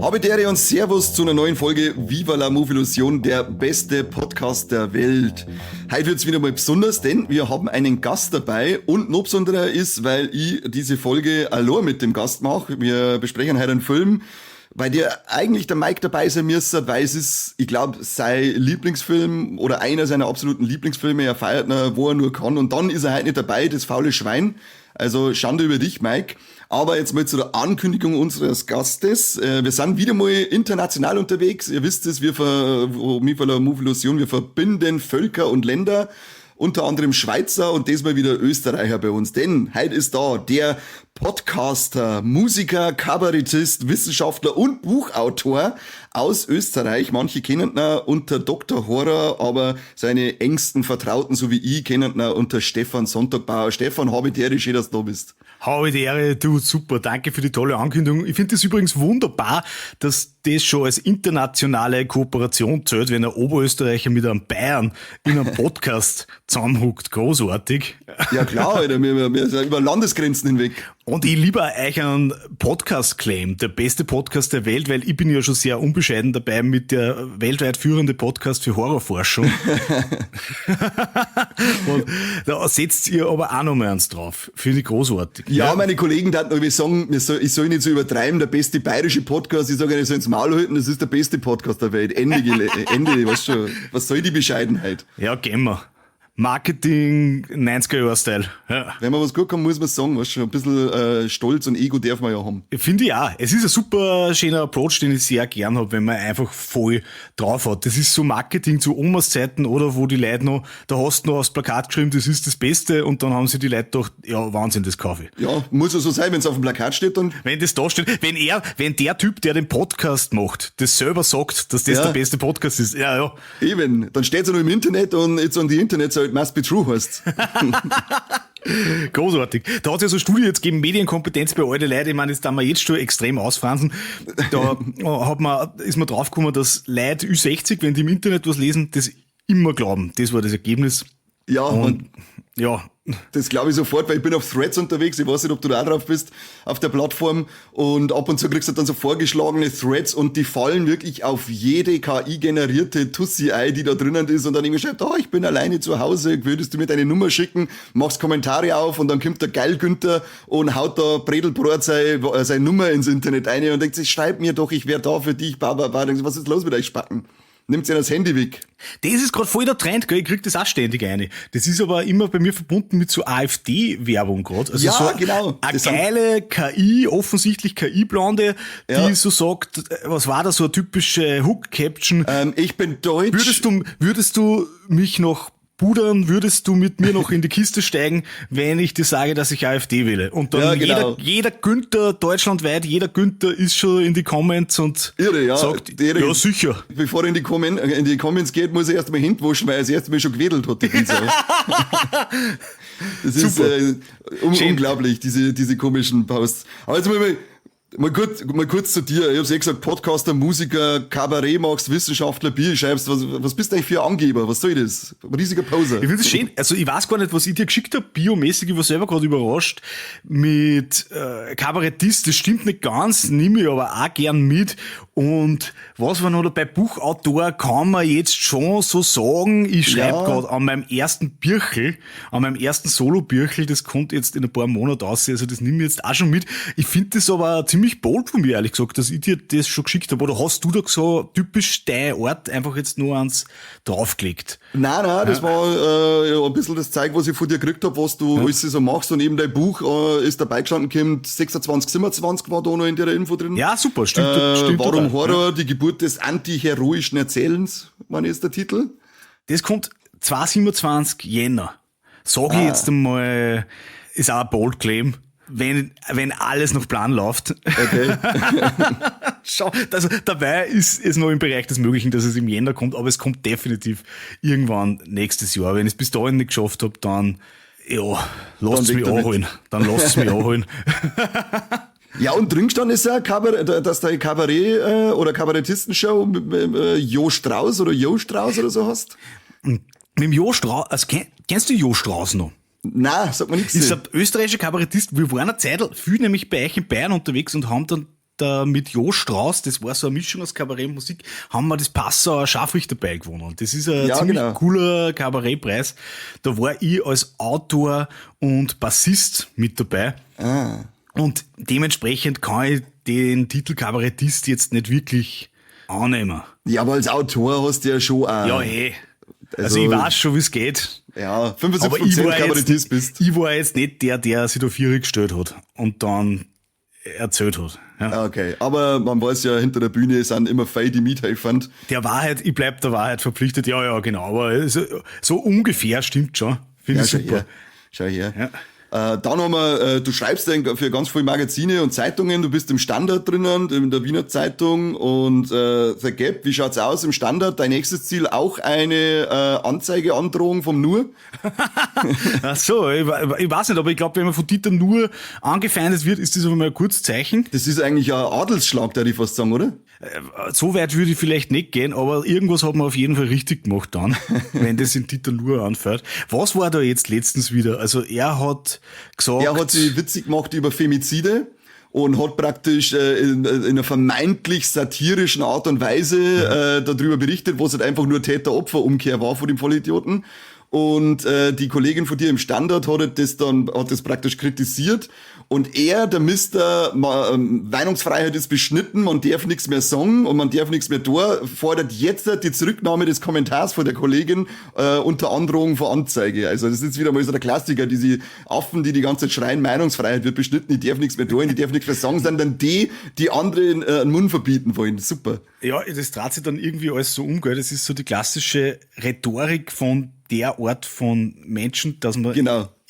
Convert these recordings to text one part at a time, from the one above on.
Habe Dere und Servus zu einer neuen Folge Viva la Movilusion, der beste Podcast der Welt. Heute wird's wieder mal besonders, denn wir haben einen Gast dabei und noch besonderer ist, weil ich diese Folge allein mit dem Gast mache. Wir besprechen heute einen Film, weil der eigentlich der Mike dabei sein müsste, weil es ist, ich glaube, sein Lieblingsfilm oder einer seiner absoluten Lieblingsfilme. Er feiert ihn, wo er nur kann, und dann ist er halt nicht dabei, das faule Schwein. Also Schande über dich, Mike. Aber jetzt mal zu der Ankündigung unseres Gastes. Wir sind wieder mal international unterwegs. Ihr wisst es, Viva la Movilusion, wir verbinden Völker und Länder. Unter anderem Schweizer und diesmal wieder Österreicher bei uns. Denn heute ist da der Podcaster, Musiker, Kabarettist, Wissenschaftler und Buchautor aus Österreich. Manche kennen ihn unter Dr. Horror, aber seine engsten Vertrauten, so wie ich, kennen ihn unter Stefan Sonntagbauer. Stefan, habe die Ehre, schön, dass du da bist. Habe die Ehre, du, super, danke für die tolle Ankündigung. Ich finde das übrigens wunderbar, dass das schon als internationale Kooperation zählt, wenn ein Oberösterreicher mit einem Bayern in einem Podcast zusammenhuckt. Großartig. Ja klar, Alter, wir sind über Landesgrenzen hinweg. Und ich liebe euch einen Podcast-Claim, der beste Podcast der Welt, weil ich bin ja schon sehr unbescheiden dabei mit der weltweit führende Podcast für Horrorforschung. Und da setzt ihr aber auch noch mal eins drauf. Finde ich großartig. Ja, meine Kollegen dachten irgendwie sagen, ich soll nicht so übertreiben, der beste bayerische Podcast. Ich sage, ich soll ins Maul halten, das ist der beste Podcast der Welt. Ende, weißt schon. Was soll die Bescheidenheit? Ja, gehen wir. Marketing 90er-Jahr-Style. Ja. Wenn man was gut kann, muss man sagen, weißt schon, ein bisschen Stolz und Ego darf man ja haben. Finde ich auch. Es ist ein super schöner Approach, den ich sehr gern habe, wenn man einfach voll drauf hat. Das ist so Marketing zu Omas Zeiten, oder wo die Leute noch, da hast du noch aufs Plakat geschrieben, das ist das Beste, und dann haben sie die Leute gedacht, ja, Wahnsinn, das kaufe ich. Ja, muss ja so sein, wenn es auf dem Plakat steht, dann. Wenn das da steht, wenn der Typ, der den Podcast macht, das selber sagt, dass das der beste Podcast ist, ja. Eben, dann steht es ja noch im Internet und jetzt an die Internetseite must be true heißt. Großartig. Da hat es ja so eine Studie jetzt gegeben, Medienkompetenz bei alten Leuten. Ich meine, das darf man jetzt schon extrem ausfransen. Da ist man draufgekommen, dass Leute Ü60, wenn die im Internet was lesen, das immer glauben. Das war das Ergebnis. Ja, und ja. Das glaube ich sofort, weil ich bin auf Threads unterwegs. Ich weiß nicht, ob du da drauf bist, auf der Plattform. Und ab und zu kriegst du dann so vorgeschlagene Threads und die fallen wirklich auf jede KI-generierte Tussi ein, die da drinnen ist. Und dann irgendwie schreibt, ich bin alleine zu Hause, würdest du mir deine Nummer schicken? Machst Kommentare auf und dann kommt der Geil Günther und haut da Bredelbrot seine Nummer ins Internet ein und denkt sich, schreib mir doch, ich wäre da für dich, was ist los mit euch Spacken? Nimmt ihr das Handy weg. Das ist gerade voll der Trend, gell? Ich krieg das auch ständig ein. Das ist aber immer bei mir verbunden mit so AfD-Werbung gerade. Also ja, so genau. Eine geile KI, offensichtlich KI-Blonde, die so sagt, was war das, so eine typische Hook-Caption? Ich bin deutsch. Würdest du mich noch pudern, würdest du mit mir noch in die Kiste steigen, wenn ich dir sage, dass ich AfD wähle? Und dann jeder Günther, deutschlandweit, jeder Günther ist schon in die Comments und sagt, ja sicher. Bevor er in die Comments geht, muss er erst mal Hände waschen, weil er das erste Mal schon gewedelt hat. Das ist unglaublich, diese komischen Posts. Aber jetzt mal kurz zu dir. Ich hab's gesagt, Podcaster, Musiker, Kabarett machst, Wissenschaftler, Bier schreibst. Was bist du eigentlich für ein Angeber? Was soll das? Ein riesiger Poser. Ich finde das schön. Also ich weiß gar nicht, was ich dir geschickt habe, biomäßig. Ich war selber gerade überrascht. Mit Kabarettist, das stimmt nicht ganz, nehme ich aber auch gern mit. Und was war noch dabei? Buchautor kann man jetzt schon so sagen. Ich schreibe gerade an meinem ersten Birchel, an meinem ersten Solo-Birchel, das kommt jetzt in ein paar Monaten aus, also das nehme ich jetzt auch schon mit. Ich finde das aber ziemlich bold von mir, ehrlich gesagt, dass ich dir das schon geschickt habe. Oder hast du da so typisch dein Ort einfach jetzt nur ans draufgelegt? Nein, das war ein bisschen das Zeug, was ich von dir gekriegt habe, was du alles so machst. Und eben dein Buch ist dabei gestanden, kommt 26, 27 war da noch in der Info drin. Ja, super, stimmt. Warum Horror, die Geburt des anti-heroischen Erzählens, wann ist der Titel? Das kommt 27 Jänner. Sag ich jetzt einmal, ist auch ein Bold Claim. Wenn alles nach Plan läuft. Okay. Schau, also dabei ist es noch im Bereich des Möglichen, dass es im Jänner kommt, aber es kommt definitiv irgendwann nächstes Jahr. Wenn ich es bis dahin nicht geschafft habe, dann lasst es mich anholen. Dann lasst es mich anholen. Ja, und drin stand ist ja, dass du Kabarett oder Kabarettistenshow mit Jo Strauß oder so hast. Mit dem Jo Strauß, also kennst du Jo Strauß noch? Nein, sagt man nichts. Das ist ein österreichischer Kabarettist. Wir waren eine Zeit viel nämlich bei euch in Bayern unterwegs und haben dann mit Jo Strauß, das war so eine Mischung aus Kabarett und Musik, haben wir das Passauer Scharfrichterpreis gewonnen. Das ist ein ziemlich cooler Kabarettpreis. Da war ich als Autor und Bassist mit dabei. Und dementsprechend kann ich den Titel Kabarettist jetzt nicht wirklich annehmen. Ja, aber als Autor hast du ja schon auch. Ja, Also ich weiß schon, wie es geht. Ja, 75% Kabarettist bist. Ich war jetzt nicht der sich da vierig gestellt hat und dann erzählt hat. Ja. Okay, aber man weiß ja, hinter der Bühne sind immer Fei die Mithelfer. Ich bleib der Wahrheit verpflichtet. Ja, genau. Aber so ungefähr stimmt schon. Finde ich super. Schau her. Ja. Dann haben wir, du schreibst für ganz viele Magazine und Zeitungen, du bist im Standard drinnen, in der Wiener Zeitung und The Gap, wie schaut's aus im Standard? Dein nächstes Ziel auch eine Anzeigeandrohung vom Nur? Ach so, ich weiß nicht, aber ich glaube, wenn man von Dieter Nuhr angefeindet wird, ist das aber mal ein kurzes Zeichen. Das ist eigentlich ein Adelsschlag, darf ich fast sagen, oder? So weit würde ich vielleicht nicht gehen, aber irgendwas hat man auf jeden Fall richtig gemacht dann, wenn das in Dieter Nuhr anfällt. Was war da jetzt letztens wieder? Also er hat gesagt... Er hat sich witzig gemacht über Femizide und hat praktisch in einer vermeintlich satirischen Art und Weise darüber berichtet, was halt einfach nur Täter-Opfer-Umkehr war von dem Vollidioten. Und die Kollegin von dir im Standard hat das praktisch kritisiert. Und der Mister, Meinungsfreiheit ist beschnitten, man darf nichts mehr sagen und man darf nichts mehr tun, fordert jetzt die Zurücknahme des Kommentars von der Kollegin unter Androhung von Anzeige. Also das ist wieder mal so der Klassiker, diese Affen, die ganze Zeit schreien, Meinungsfreiheit wird beschnitten, ich darf nichts mehr tun, ich darf nichts mehr sagen, sind dann die anderen den Mund verbieten wollen. Super. Ja, das dreht sich dann irgendwie alles so um, gell? Das ist so die klassische Rhetorik von der Art von Menschen, dass man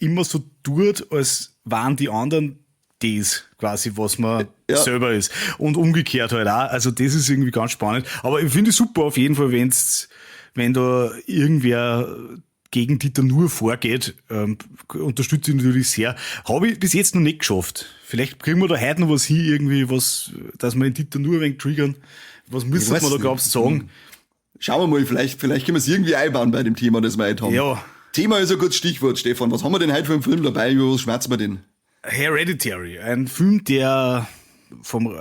immer so tut, als waren die anderen das quasi, was man selber ist. Und umgekehrt halt auch. Also das ist irgendwie ganz spannend. Aber ich finde es super auf jeden Fall, wenn da irgendwer gegen Dieter Nuhr vorgeht, unterstütze ich natürlich sehr. Habe ich bis jetzt noch nicht geschafft. Vielleicht kriegen wir da heute noch was hin, irgendwie was, dass wir in Dieter Nuhr ein wenig triggern. Was müssen wir da, glaubst du, sagen? Schauen wir mal, vielleicht können wir es irgendwie einbauen bei dem Thema, das wir heute haben. Ja. Thema ist ein gutes Stichwort, Stefan. Was haben wir denn heute für einen Film dabei? Über was schmerzen wir denn? Hereditary, ein Film, der vom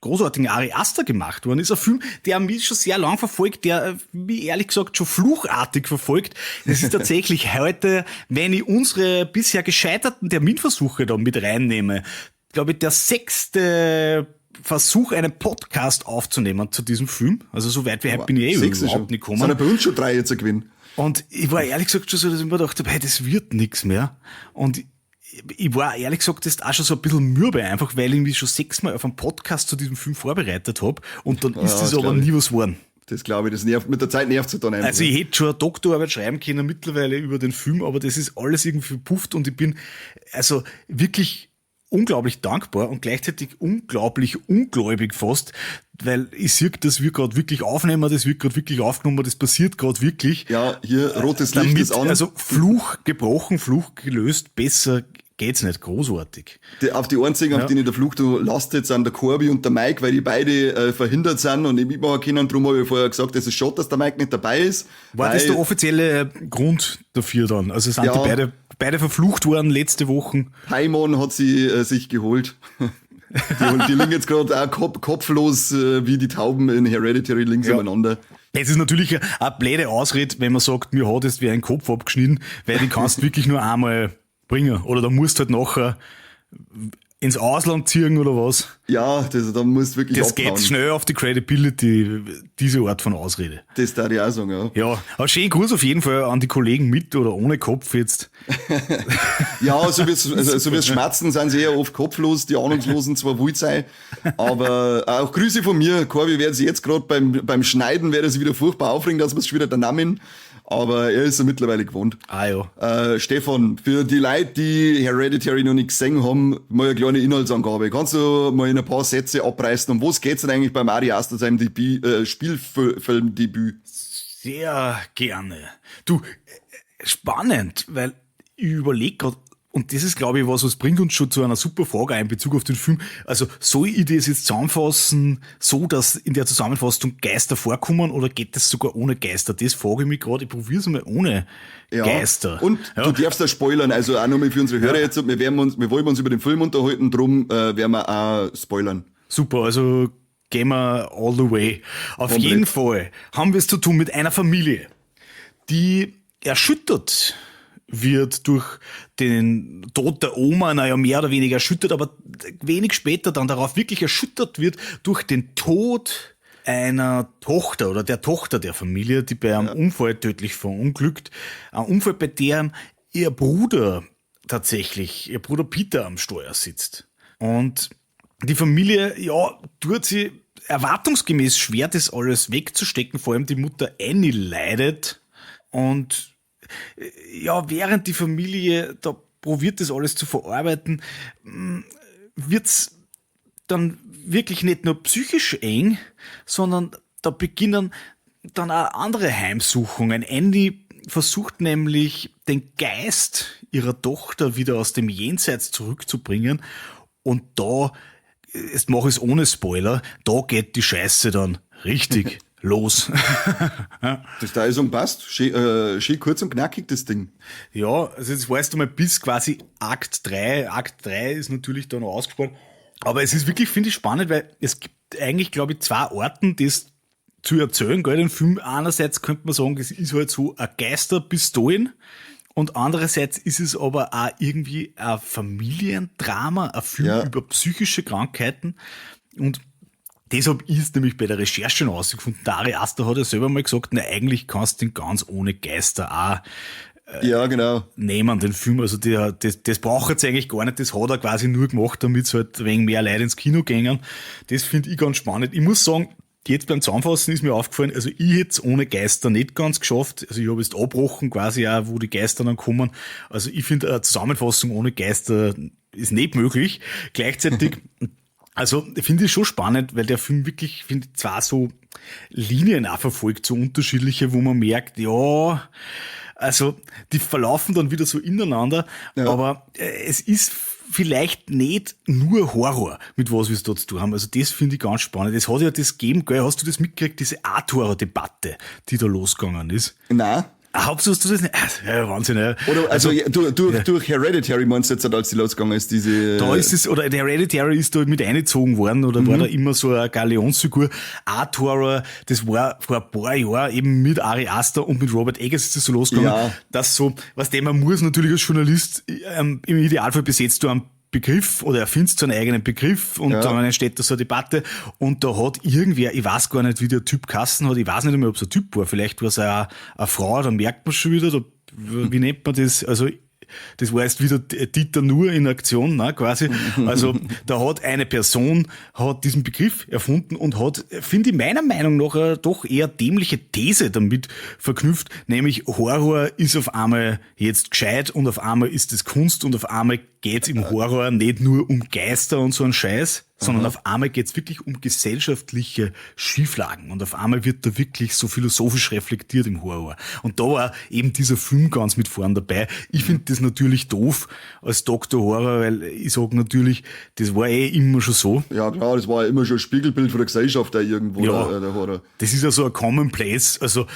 großartigen Ari Aster gemacht worden ist. Ein Film, der mich schon sehr lang verfolgt, der mich ehrlich gesagt schon fluchartig verfolgt. Es ist tatsächlich heute, wenn ich unsere bisher gescheiterten Terminversuche da mit reinnehme, glaube ich, der 6. Versuch, einen Podcast aufzunehmen zu diesem Film. Also so weit wie heute bin ich überhaupt nicht gekommen. Sind bei uns schon 3 jetzt ein Gewinn. Und ich war ehrlich gesagt schon so, dass ich mir gedacht habe, hey, das wird nichts mehr. Und ich war ehrlich gesagt jetzt auch schon so ein bisschen mürbe, einfach weil ich mich schon 6-mal auf einen Podcast zu diesem Film vorbereitet habe und dann ist das aber nie was geworden. Das glaube ich, das nervt, mit der Zeit nervt es dann einfach. Also ich hätte schon eine Doktorarbeit schreiben können mittlerweile über den Film, aber das ist alles irgendwie verpufft und ich bin also wirklich unglaublich dankbar und gleichzeitig unglaublich ungläubig fast, weil ich sehe, dass wir gerade wirklich aufnehmen, das wird gerade wirklich aufgenommen, das passiert gerade wirklich. Ja, hier rotes Licht ist an. Also Fluch gebrochen, Fluch gelöst, besser geht's nicht, großartig. Auf die einzigen, auf denen der Fluch lastet, sind der Corby und der Mike, weil die beide verhindert sind und nicht mitmachen können. Darum habe ich vorher gesagt, es ist schade, dass der Mike nicht dabei ist. War das der offizielle Grund dafür dann? Also sind die beide verflucht worden letzte Woche? Paimon hat sie sich geholt. Die liegen jetzt gerade auch kopflos wie die Tauben in Hereditary links umeinander. Es ist natürlich eine blöde Ausrede, wenn man sagt, mir hat jetzt wie ein Kopf abgeschnitten, weil die kannst wirklich nur einmal bringen. Oder da musst du halt nachher ins Ausland ziehen oder was. Ja, da musst du wirklich das abhauen. Geht schnell auf die Credibility, diese Art von Ausrede. Das darf ich auch sagen, ja. Ja, aber schönen Gruß auf jeden Fall an die Kollegen mit oder ohne Kopf jetzt. Ja, so wie's schmerzen, sind sie eher oft kopflos, die Ahnungslosen zwar wohl sein, aber auch Grüße von mir. Corby wird sich jetzt gerade beim Schneiden, wird er sich wieder furchtbar aufregen, dass wir es schon wieder der Namen. Aber er ist ja mittlerweile gewohnt. Ah ja. Stefan, für die Leute, die Hereditary noch nicht gesehen haben, mal eine kleine Inhaltsangabe. Kannst du mal in ein paar Sätze abreißen? Um was geht's denn eigentlich beim Ari Aster seinem Spielfilmdebüt? Sehr gerne. Du, spannend, weil ich überlege gerade, und das ist, glaube ich, was bringt uns schon zu einer super Frage in Bezug auf den Film. Also, soll ich das jetzt zusammenfassen, so dass in der Zusammenfassung Geister vorkommen oder geht das sogar ohne Geister? Das frage ich mich gerade. Ich probiere es mal ohne Geister. Und du darfst da spoilern, also auch nochmal für unsere Hörer jetzt. Wir wollen uns über den Film unterhalten, drum werden wir auch spoilern. Super, also gehen wir all the way. Auf Komplett. jeden Fall haben wir es zu tun mit einer Familie, die erschüttert wird durch den Tod der Oma, naja, mehr oder weniger erschüttert, aber wenig später dann darauf wirklich erschüttert wird durch den Tod einer Tochter oder der Tochter der Familie, die bei einem Unfall tödlich verunglückt. Ein Unfall, bei dem ihr Bruder Peter am Steuer sitzt. Und die Familie, ja, tut sie erwartungsgemäß schwer, das alles wegzustecken. Vor allem die Mutter Annie leidet. Und ja, während die Familie da probiert, das alles zu verarbeiten, wird's dann wirklich nicht nur psychisch eng, sondern da beginnen dann auch andere Heimsuchungen. Annie versucht nämlich, den Geist ihrer Tochter wieder aus dem Jenseits zurückzubringen. Und da, jetzt mache ich es ohne Spoiler, da geht die Scheiße dann richtig los. Das der Eisung passt. Schön kurz und knackig, das Ding. Ja, also jetzt weißt du mal bis quasi Akt 3. Akt 3 ist natürlich da noch ausgespart. Aber es ist wirklich, finde ich, spannend, weil es gibt eigentlich, glaube ich, zwei Arten, das zu erzählen, gell, den Film. Einerseits könnte man sagen, das ist halt so ein Geisterpistolen und andererseits ist es aber auch irgendwie ein Familiendrama, ein Film über psychische Krankheiten und deshalb ist nämlich bei der Recherche noch rausgefunden, der Ari Aster hat ja selber mal gesagt, na, eigentlich kannst du den ganz ohne Geister auch Ja, genau. nehmen, den Film. Also das braucht er jetzt eigentlich gar nicht, das hat er quasi nur gemacht, damit es halt wegen mehr Leute ins Kino gängen. Das finde ich ganz spannend. Ich muss sagen, jetzt beim Zusammenfassen ist mir aufgefallen, also ich hätte es ohne Geister nicht ganz geschafft. Also ich habe jetzt abgebrochen quasi auch, wo die Geister dann kommen. Also ich finde, eine Zusammenfassung ohne Geister ist nicht möglich. Gleichzeitig also finde ich schon spannend, weil der Film wirklich, finde ich, zwar so Linien auch verfolgt, so unterschiedliche, wo man merkt, ja, also die verlaufen dann wieder so ineinander, aber es ist vielleicht nicht nur Horror, mit was wir es da zu tun haben. Also das finde ich ganz spannend. Es hat ja das gegeben, gell, hast du das mitgekriegt, diese Art-Horror-Debatte, die da losgegangen ist? Nein. Hauptsächlich du das nicht? Ja, Wahnsinn, ja. Oder also durch Hereditary meinst du jetzt, als die losgegangen ist, diese. Da ist es, oder der Hereditary ist da mit eingezogen worden, oder war da immer so eine Galionsfigur. Art Horror, das war vor ein paar Jahren eben mit Ari Aster und mit Robert Eggers ist das so losgegangen, dass so, was dem man muss natürlich als Journalist, im Idealfall besetzt du einen Begriff oder erfindest so einen eigenen Begriff und dann entsteht da so eine Debatte und da hat irgendwer, ich weiß gar nicht, wie der Typ geheißen hat, ich weiß nicht mehr, ob es ein Typ war, vielleicht war es eine Frau, da merkt man schon wieder, da, wie nennt man das, also das war jetzt wieder Dieter Nuhr in Aktion, ne, quasi. Also da hat eine Person hat diesen Begriff erfunden und hat, finde ich meiner Meinung nach, doch eher dämliche These damit verknüpft, nämlich Horror ist auf einmal jetzt gescheit und auf einmal ist es Kunst und auf einmal geht's im Horror nicht nur um Geister und so einen Scheiß, sondern auf einmal geht's wirklich um gesellschaftliche Schieflagen und auf einmal wird da wirklich so philosophisch reflektiert im Horror. Und da war eben dieser Film ganz mit vorn dabei. Ich finde das natürlich doof als Dr. Horror, weil ich sag natürlich, das war immer schon so. Ja klar, das war ja immer schon ein Spiegelbild von der Gesellschaft da irgendwo, der Horror. Das ist ja so ein Commonplace, also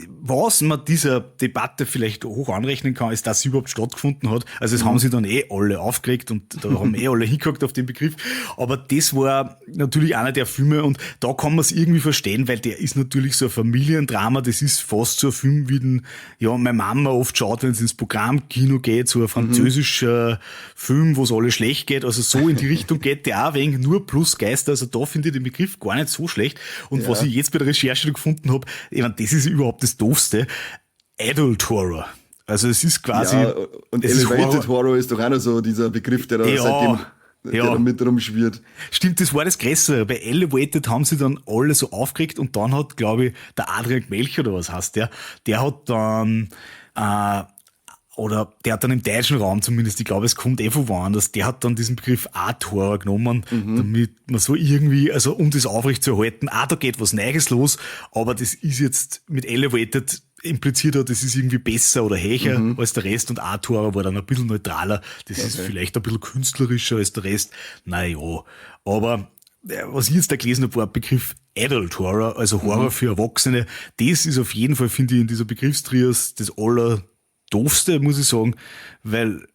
was man dieser Debatte vielleicht hoch anrechnen kann, ist, dass sie überhaupt stattgefunden hat. Also es haben sie dann alle aufgeregt und da haben alle hingeguckt auf den Begriff. Aber das war natürlich einer der Filme und da kann man es irgendwie verstehen, weil der ist natürlich so ein Familiendrama. Das ist fast so ein Film, wie den, ja, meine Mama oft schaut, wenn sie ins Programmkino geht, so ein französischer Film, wo es alle schlecht geht. Also so in die Richtung geht der auch wegen nur plus Geister. Also da finde ich den Begriff gar nicht so schlecht. Und was ich jetzt bei der Recherche gefunden habe, ich meine, das ist überhaupt das Doofste, Adult Horror. Also es ist quasi... Ja, und Elevated Horror ist doch auch noch so dieser Begriff, der da seitdem der da mit rumschwirrt. Stimmt, das war das Größere. Bei Elevated haben sie dann alle so aufgeregt und dann hat, glaube ich, der Adrian Gmelch oder was heißt der hat dann... oder der hat dann im deutschen Raum zumindest, ich glaube, es kommt von woanders, der hat dann diesen Begriff Art Horror genommen, damit man so irgendwie, also um das aufrechtzuerhalten, da geht was Neues los, aber das ist jetzt mit Elevated impliziert hat, das ist irgendwie besser oder höher als der Rest und Art Horror war dann ein bisschen neutraler, das ist vielleicht ein bisschen künstlerischer als der Rest, naja, aber was ich jetzt da gelesen habe, war ein Begriff Adult Horror, also Horror für Erwachsene, das ist auf jeden Fall, finde ich, in dieser Begriffstrias das Doofste, muss ich sagen, weil,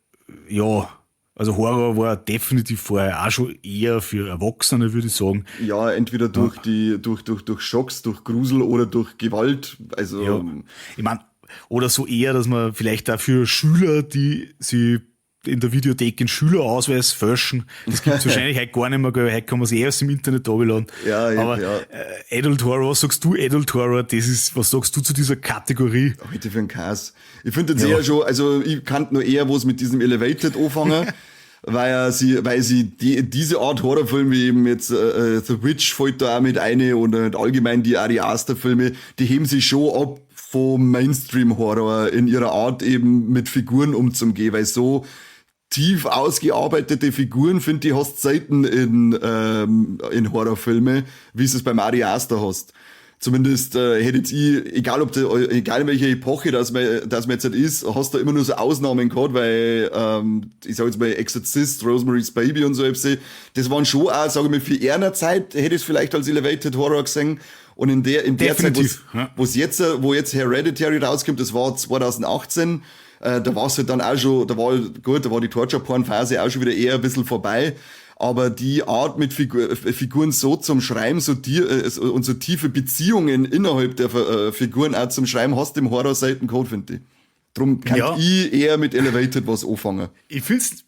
ja, Also Horror war definitiv vorher auch schon eher für Erwachsene, würde ich sagen. Ja, entweder durch durch Schocks, durch Grusel oder durch Gewalt. Also Ja. Ich meine, oder so eher, dass man vielleicht auch für Schüler, die sie in der Videothek den Schülerausweis fälschen, das gibt's wahrscheinlich heute gar nicht mehr, gell? Heute kann man sich aus dem Internet runterladen. Ja, Aber ja. Adult Horror, was sagst du Adult Horror? Was sagst du zu dieser Kategorie? Heute für einen Käse. Ich finde jetzt eher schon, also ich kann nur eher was mit diesem Elevated anfangen, weil sie diese Art Horrorfilme, wie eben jetzt The Witch fällt da auch mit eine und allgemein die Ari Aster Filme, die heben sich schon ab vom Mainstream-Horror in ihrer Art eben mit Figuren umzugehen, weil so tief ausgearbeitete Figuren, finde ich, hast selten in Horrorfilme, wie es beim Ari Aster hast. Zumindest hätte jetzt ich, egal in welcher Epoche das man jetzt halt ist, hast du immer nur so Ausnahmen gehabt, weil ich sag jetzt mal Exorcist, Rosemary's Baby und so etwas, das waren schon auch, sage ich mal, für einer Zeit hätte ich es vielleicht als Elevated Horror gesehen. Und in der Zeit, wo jetzt Hereditary rauskommt, das war 2018, da war es halt dann auch schon, da war die Torture-Porn-Phase auch schon wieder eher ein bisschen vorbei. Aber die Art mit Figuren so zum Schreiben und so tiefe Beziehungen innerhalb der Figuren auch zum Schreiben hast du im Horror selten gehabt, finde ich. Drum kann ich eher mit Elevated was anfangen. Ich find's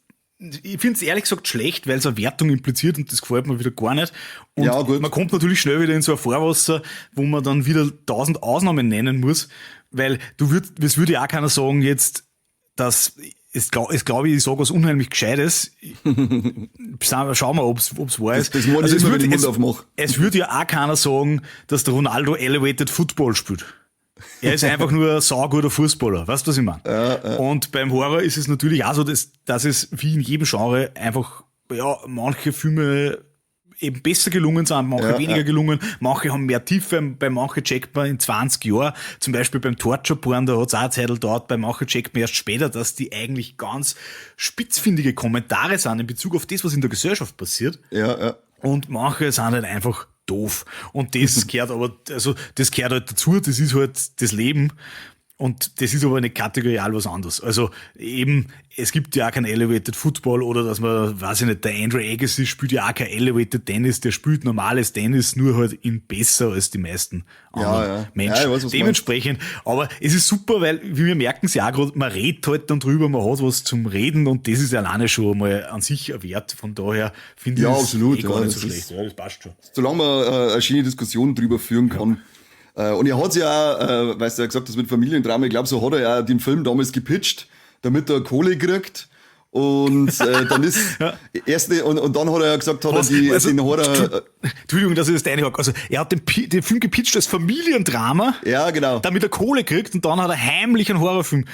ehrlich gesagt schlecht, weil es eine Wertung impliziert und das gefällt mir wieder gar nicht. Und ja, gut. Man kommt natürlich schnell wieder in so ein Fahrwasser, wo man dann wieder 1000 Ausnahmen nennen muss, weil es würde ja auch keiner sagen jetzt, dass es glaube ich sage was unheimlich Gescheites. Schauen wir, ob's wahr ist. Das also es würde ja auch keiner sagen, dass der Ronaldo Elevated Football spielt. Er ist einfach nur ein sauguter Fußballer. Weißt du, was ich meine? Ja. Und beim Horror ist es natürlich auch so, dass es wie in jedem Genre einfach, ja, manche Filme eben besser gelungen sind, manche weniger gelungen, manche haben mehr Tiefe, bei manchen checkt man in 20 Jahren, zum Beispiel beim Torture Porn, da hat es auch eine Zeit gedauert, bei manchen checkt man erst später, dass die eigentlich ganz spitzfindige Kommentare sind in Bezug auf das, was in der Gesellschaft passiert. Ja. Und manche sind halt einfach doof. Und das gehört das gehört halt dazu, das ist halt das Leben. Und das ist aber nicht kategorial was anderes. Also eben, es gibt ja auch kein Elevated Football oder dass man, weiß ich nicht, der Andrew Agassi spielt ja auch kein Elevated Tennis, der spielt normales Tennis, nur halt in besser als die meisten anderen Menschen. Ja, dementsprechend, aber es ist super, weil, wie wir merken es ja auch gerade, man redet halt dann drüber, man hat was zum Reden und das ist alleine schon mal an sich ein Wert. Von daher finde ich das gar nicht so schlecht. Ja, das passt schon. Solange man eine schöne Diskussion drüber führen kann. Und er hat ja, weißt du, ja gesagt, das mit Familiendrama, ich glaube, so hat er ja den Film damals gepitcht, damit er Kohle kriegt. Und dann ist und dann hat er ja gesagt, den Horror. Entschuldigung, dass ich das deine habe. Also er hat den Film gepitcht als Familiendrama, ja, genau, damit er Kohle kriegt und dann hat er heimlich einen Horrorfilm.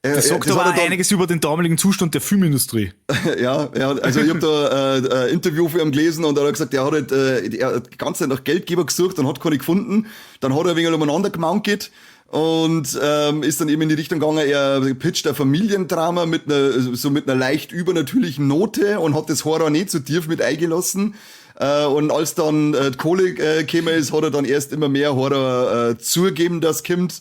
Das sagt aber auch einiges über den damaligen Zustand der Filmindustrie. Ja, also ich habe da ein Interview für ihn gelesen und da hat er gesagt, er hat halt er hat die ganze Zeit nach Geldgeber gesucht und hat keine gefunden. Dann hat er ein wenig umeinander gemaunkelt und ist dann eben in die Richtung gegangen, er pitcht ein Familiendrama mit einer leicht übernatürlichen Note und hat das Horror nicht so tief mit eingelassen. Und als dann die Kohle gekommen ist, hat er dann erst immer mehr Horror zugegeben, dass kommt.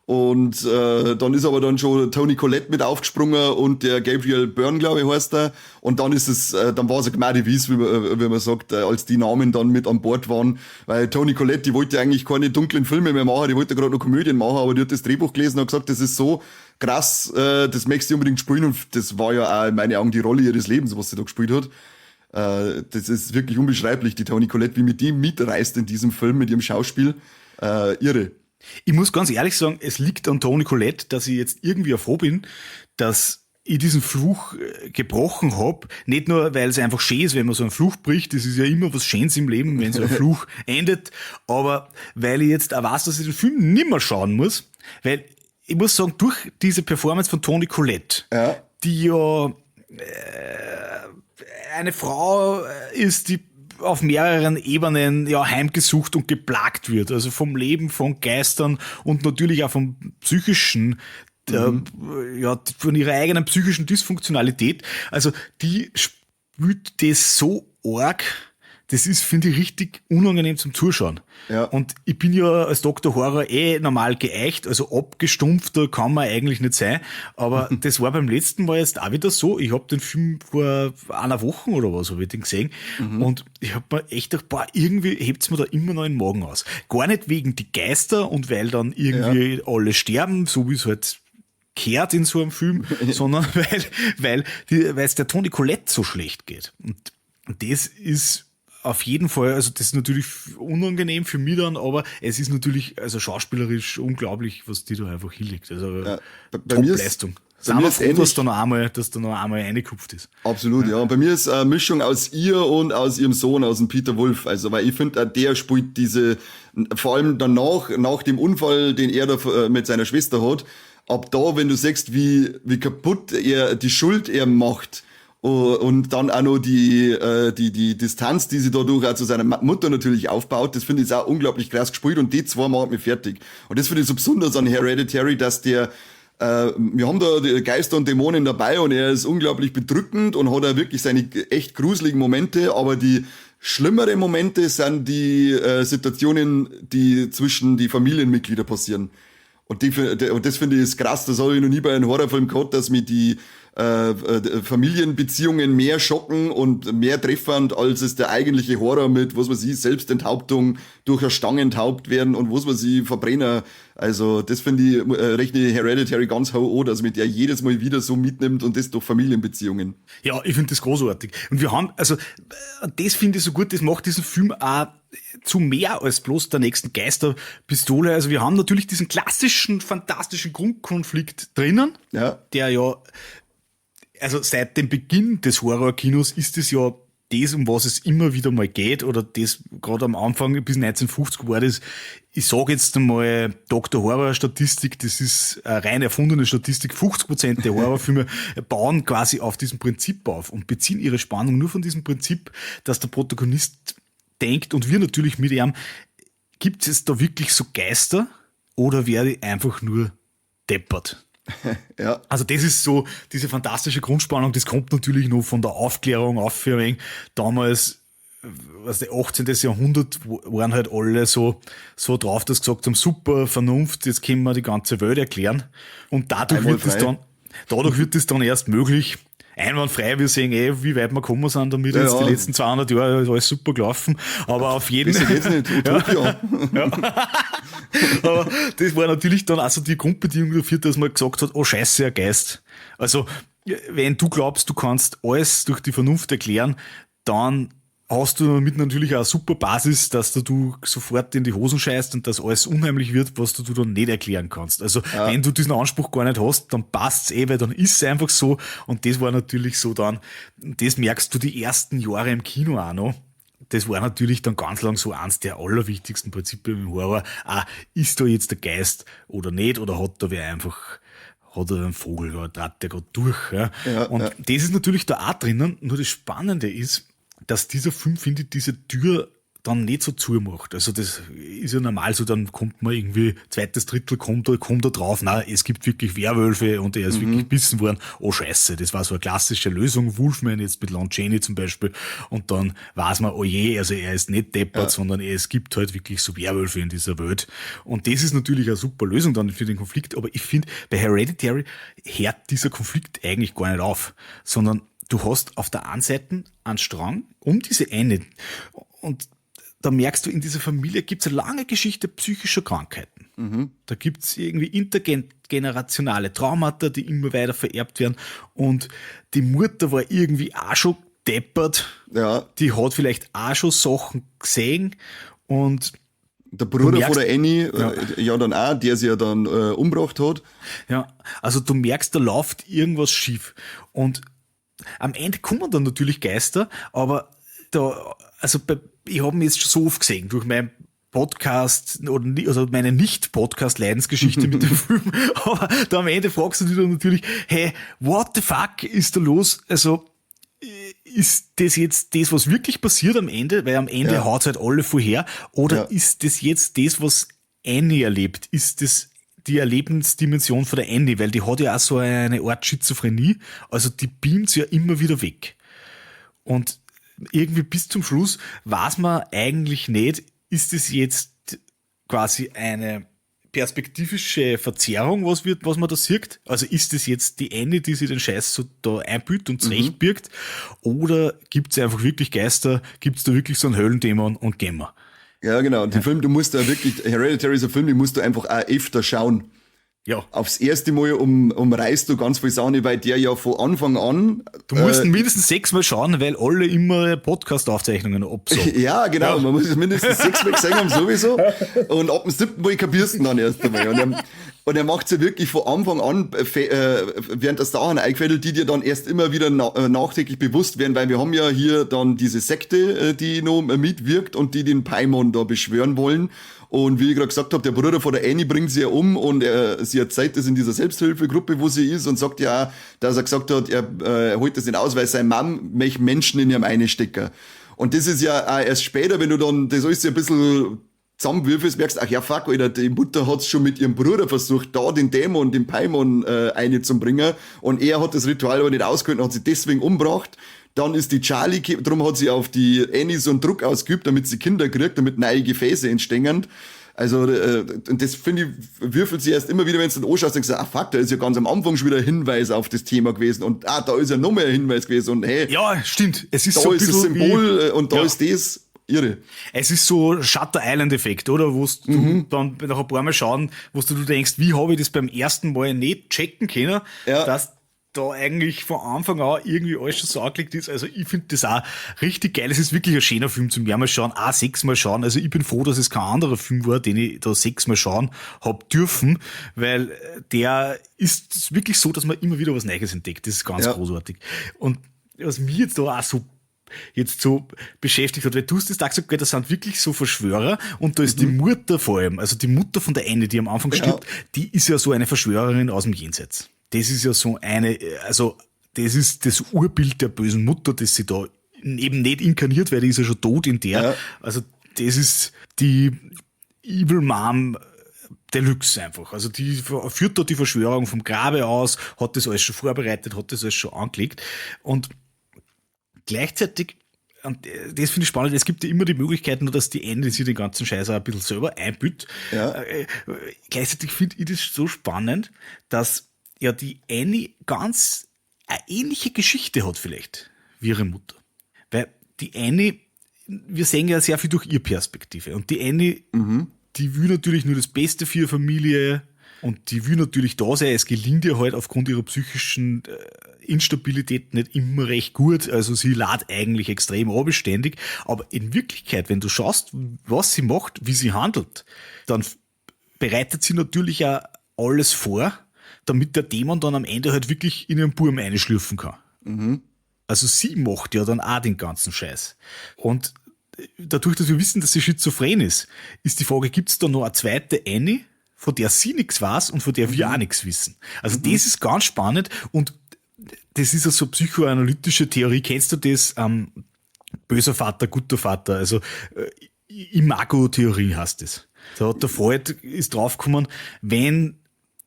Und dann ist aber dann schon Toni Collette mit aufgesprungen und der Gabriel Byrne, glaube ich, heißt er. Und dann dann war es eine Gnade Wies, wie man sagt, als die Namen dann mit an Bord waren. Weil Toni Collette, die wollte eigentlich keine dunklen Filme mehr machen, die wollte gerade noch Komödien machen, aber die hat das Drehbuch gelesen und gesagt, das ist so krass, das möchte sie unbedingt spielen. Und das war ja auch in meinen Augen die Rolle ihres Lebens, was sie da gespielt hat. Das ist wirklich unbeschreiblich, die Toni Collette, wie mit die mitreißt in diesem Film, mit ihrem Schauspiel. Irre. Ich muss ganz ehrlich sagen, es liegt an Toni Collette, dass ich jetzt irgendwie froh bin, dass ich diesen Fluch gebrochen habe. Nicht nur, weil es einfach schön ist, wenn man so einen Fluch bricht, das ist ja immer was Schönes im Leben, wenn so ein Fluch endet, aber weil ich jetzt auch weiß, dass ich den Film nimmer schauen muss, weil ich muss sagen, durch diese Performance von Toni Collette, die ja eine Frau ist, die auf mehreren Ebenen heimgesucht und geplagt wird. Also vom Leben, von Geistern und natürlich auch vom psychischen, von ihrer eigenen psychischen Dysfunktionalität. Also die spürt das so arg, Das ist, finde ich, richtig unangenehm zum Zuschauen. Ja. Und ich bin ja als Dr. Horror normal geeicht, also abgestumpfter kann man eigentlich nicht sein. Aber das war beim letzten Mal jetzt auch wieder so. Ich habe den Film vor einer Woche oder was, habe ich den gesehen. Und ich habe mir echt gedacht, boah, irgendwie hebt's mir da immer noch den Magen aus. Gar nicht wegen die Geister und weil dann irgendwie alle sterben, so wie es halt kehrt in so einem Film, sondern weil es der Toni Collette so schlecht geht. Und das ist auf jeden Fall, also das ist natürlich unangenehm für mich dann, aber es ist natürlich also schauspielerisch unglaublich, was die da einfach hinlegt. Also bei mir Top-Leistung. Bei mir ist froh, dass da noch einmal reingekupft ist. Absolut, ja. Und bei mir ist eine Mischung aus ihr und aus ihrem Sohn, aus dem Peter Wolf. Also, weil ich finde, der spielt diese, vor allem danach, nach dem Unfall, den er da mit seiner Schwester hat, ab da, wenn du siehst, wie kaputt er die Schuld er macht, und dann auch noch die Distanz, die sie dadurch auch zu seiner Mutter natürlich aufbaut, das finde ich auch unglaublich krass gespielt und die zwei machen mich fertig. Und das finde ich so besonders an Hereditary, dass wir haben da die Geister und Dämonen dabei und er ist unglaublich bedrückend und hat auch wirklich seine echt gruseligen Momente, aber die schlimmeren Momente sind die Situationen, die zwischen die Familienmitglieder passieren. Und das finde ich ist krass, das habe ich noch nie bei einem Horrorfilm gehabt, dass mir die Familienbeziehungen mehr schocken und mehr treffend, als es der eigentliche Horror mit, was weiß ich, Selbstenthauptung durch eine Stange enthaupt werden und was weiß ich, Verbrenner. Also das finde ich, rechne Hereditary ganz hoch an, dass mich der jedes Mal wieder so mitnimmt und das durch Familienbeziehungen. Ja, ich finde das großartig. Und wir haben, also das finde ich so gut, das macht diesen Film auch zu mehr als bloß der nächsten Geisterpistole. Also wir haben natürlich diesen klassischen, fantastischen Grundkonflikt drinnen, der ja, also seit dem Beginn des Horrorkinos ist es ja das, um was es immer wieder mal geht, oder das gerade am Anfang bis 1950 war das, ich sage jetzt einmal Dr. Horror-Statistik, das ist eine rein erfundene Statistik, 50% der Horrorfilme bauen quasi auf diesem Prinzip auf und beziehen ihre Spannung nur von diesem Prinzip, dass der Protagonist denkt und wir natürlich mit ihm, gibt es da wirklich so Geister oder werde ich einfach nur deppert? Ja. Also das ist so diese fantastische Grundspannung, das kommt natürlich noch von der Aufklärung auf für ein wenig. Damals, was der 18. Jahrhundert, waren halt alle so drauf, dass sie gesagt haben, super, Vernunft, jetzt können wir die ganze Welt erklären. Und dadurch wird es dann erst möglich, einwandfrei, wir sehen wie weit wir gekommen sind damit, jetzt die letzten 200 Jahre ist alles super gelaufen, aber auf jeden Fall. Besser geht's nicht, Utopia. Aber das war natürlich dann also die Grundbedingung dafür, dass man gesagt hat, oh Scheiße, ein Geist. Also, wenn du glaubst, du kannst alles durch die Vernunft erklären, dann hast du damit natürlich auch eine super Basis, dass du sofort in die Hosen scheißt und dass alles unheimlich wird, was du dann nicht erklären kannst. Also, wenn du diesen Anspruch gar nicht hast, dann passt's weil dann ist es einfach so. Und das war natürlich so dann, das merkst du die ersten Jahre im Kino auch noch. Das war natürlich dann ganz lang so eins der allerwichtigsten Prinzipien im Horror. Ist da jetzt der Geist oder nicht? Oder hat da wer einfach, hat er einen Vogel, oder trat der gerade durch? Ja? Das ist natürlich da auch drinnen. Nur das Spannende ist, dass dieser Film, finde ich, diese Tür dann nicht so zumacht. Also das ist ja normal so, dann kommt man irgendwie, zweites Drittel kommt er drauf, na, es gibt wirklich Werwölfe und er ist wirklich gebissen worden. Oh Scheiße, das war so eine klassische Lösung, Wolfman jetzt mit Lon Chaney zum Beispiel, und dann weiß man, oh je, also er ist nicht deppert, sondern es gibt halt wirklich so Werwölfe in dieser Welt. Und das ist natürlich eine super Lösung dann für den Konflikt, aber ich finde, bei Hereditary hört dieser Konflikt eigentlich gar nicht auf, sondern du hast auf der einen Seite einen Strang um diese eine, und da merkst du, in dieser Familie gibt es eine lange Geschichte psychischer Krankheiten. Da gibt es irgendwie intergenerationale Traumata, die immer weiter vererbt werden. Und die Mutter war irgendwie auch schon deppert. Ja. Die hat vielleicht auch schon Sachen gesehen. Und der Bruder von der Annie, dann auch, der sie ja dann umgebracht hat. Ja, also du merkst, da läuft irgendwas schief. Und am Ende kommen dann natürlich Geister, aber ich habe mich jetzt schon so oft gesehen durch meinen Podcast oder meine Nicht-Podcast-Leidensgeschichte mit dem Film. Aber da am Ende fragst du dich dann natürlich, hey, what the fuck ist da los? Also, ist das jetzt das, was wirklich passiert am Ende? Weil am Ende haut's halt alle vorher. Oder ist das jetzt das, was Annie erlebt? Ist das die Erlebensdimension von der Annie? Weil die hat ja auch so eine Art Schizophrenie. Also die beamt ja immer wieder weg. Und irgendwie bis zum Schluss weiß man eigentlich nicht, ist es jetzt quasi eine perspektivische Verzerrung, was man da sieht? Also ist es jetzt die Annie, die sich den Scheiß so da einbüht und zurechtbirgt? Oder gibt es einfach wirklich Geister? Gibt es da wirklich so einen Höllendämon und gehen wir? Ja, genau. Und den Film, du musst da wirklich, Hereditary ist ein Film, den musst du einfach auch öfter schauen. Ja. Aufs erste Mal umreißt du ganz viel Sachen, weil der ja von Anfang an... Du musst ihn mindestens 6-mal schauen, weil alle immer Podcast-Aufzeichnungen absagen. Ja, genau. Man muss es mindestens 6-mal gesehen haben, sowieso. Und ab dem 7. Mal kapierst du ihn dann erst einmal. Und er macht es ja wirklich von Anfang an, während das Sachen eingefädelt, die dir dann erst immer wieder nachträglich bewusst werden, weil wir haben ja hier dann diese Sekte, die noch mitwirkt und die den Paimon da beschwören wollen. Und wie ich gerade gesagt habe, der Bruder von der Annie bringt sie ja um und sie erzählt das in dieser Selbsthilfegruppe, wo sie ist und sagt ja, dass er gesagt hat, er holt das nicht aus, weil seine Mom möchte Menschen in ihrem einstecken. Und das ist ja auch erst später, wenn du dann das alles ein bisschen zusammenwürfelst, merkst, ach ja, fuck, Alter, die Mutter hat's schon mit ihrem Bruder versucht, da den Dämon, den Paimon einzubringen und er hat das Ritual aber nicht ausgehalten und hat sie deswegen umgebracht. Dann ist die Charlie, darum hat sie auf die Annie so einen Druck ausgeübt, damit sie Kinder kriegt, damit neue Gefäße entstehen. Also, und das finde ich, würfelt sie erst immer wieder, wenn du dann anschaust, und sagst, fuck, da ist ja ganz am Anfang schon wieder ein Hinweis auf das Thema gewesen und da ist ja noch mehr ein Hinweis gewesen und hey. Ja, stimmt. Es ist da so ist das Symbol und da ist das irre. Es ist so Shutter Island Effekt, oder? Wo du dann nach ein paar Mal schauen, wo du denkst, wie habe ich das beim ersten Mal nicht checken können, dass da eigentlich von Anfang an irgendwie alles schon so angelegt ist. Also ich finde das auch richtig geil. Es ist wirklich ein schöner Film zum mehrmals schauen, auch 6-mal schauen. Also ich bin froh, dass es kein anderer Film war, den ich da 6-mal schauen hab dürfen, weil der ist wirklich so, dass man immer wieder was Neues entdeckt. Das ist ganz großartig. Und was mich jetzt da auch so beschäftigt hat, weil du hast das da gesagt, das sind wirklich so Verschwörer und da ist die Mutter vor allem, also die Mutter von der Annie, die am Anfang stirbt, die ist ja so eine Verschwörerin aus dem Jenseits. Das ist ja so eine, also das ist das Urbild der bösen Mutter, das sie da eben nicht inkarniert, weil die ist ja schon tot in der. Ja. Also das ist die Evil Mom Deluxe einfach. Also die führt da die Verschwörung vom Grabe aus, hat das alles schon vorbereitet, hat das alles schon angelegt und gleichzeitig, und das finde ich spannend, es gibt ja immer die Möglichkeit, nur dass die Annie sich den ganzen Scheiß auch ein bisschen selber einbüht. Ja. Gleichzeitig finde ich das so spannend, dass ja die Annie ganz eine ähnliche Geschichte hat vielleicht wie ihre Mutter. Weil die Annie, wir sehen ja sehr viel durch ihre Perspektive. Und die Annie, die will natürlich nur das Beste für ihre Familie und die will natürlich da sein. Es gelingt ihr halt aufgrund ihrer psychischen Instabilität nicht immer recht gut. Also sie lädt eigentlich extrem beständig. Aber in Wirklichkeit, wenn du schaust, was sie macht, wie sie handelt, dann bereitet sie natürlich auch alles vor, damit der Dämon dann am Ende halt wirklich in ihren Burm einschlürfen kann. Also sie macht ja dann auch den ganzen Scheiß. Und dadurch, dass wir wissen, dass sie schizophren ist die Frage, gibt es da noch eine zweite Annie, von der sie nichts weiß und von der wir auch nichts wissen? Also das ist ganz spannend und das ist ja so psychoanalytische Theorie. Kennst du das? Böser Vater, guter Vater. Also Imago-Theorie heißt das. Da hat der Freud ist draufgekommen, wenn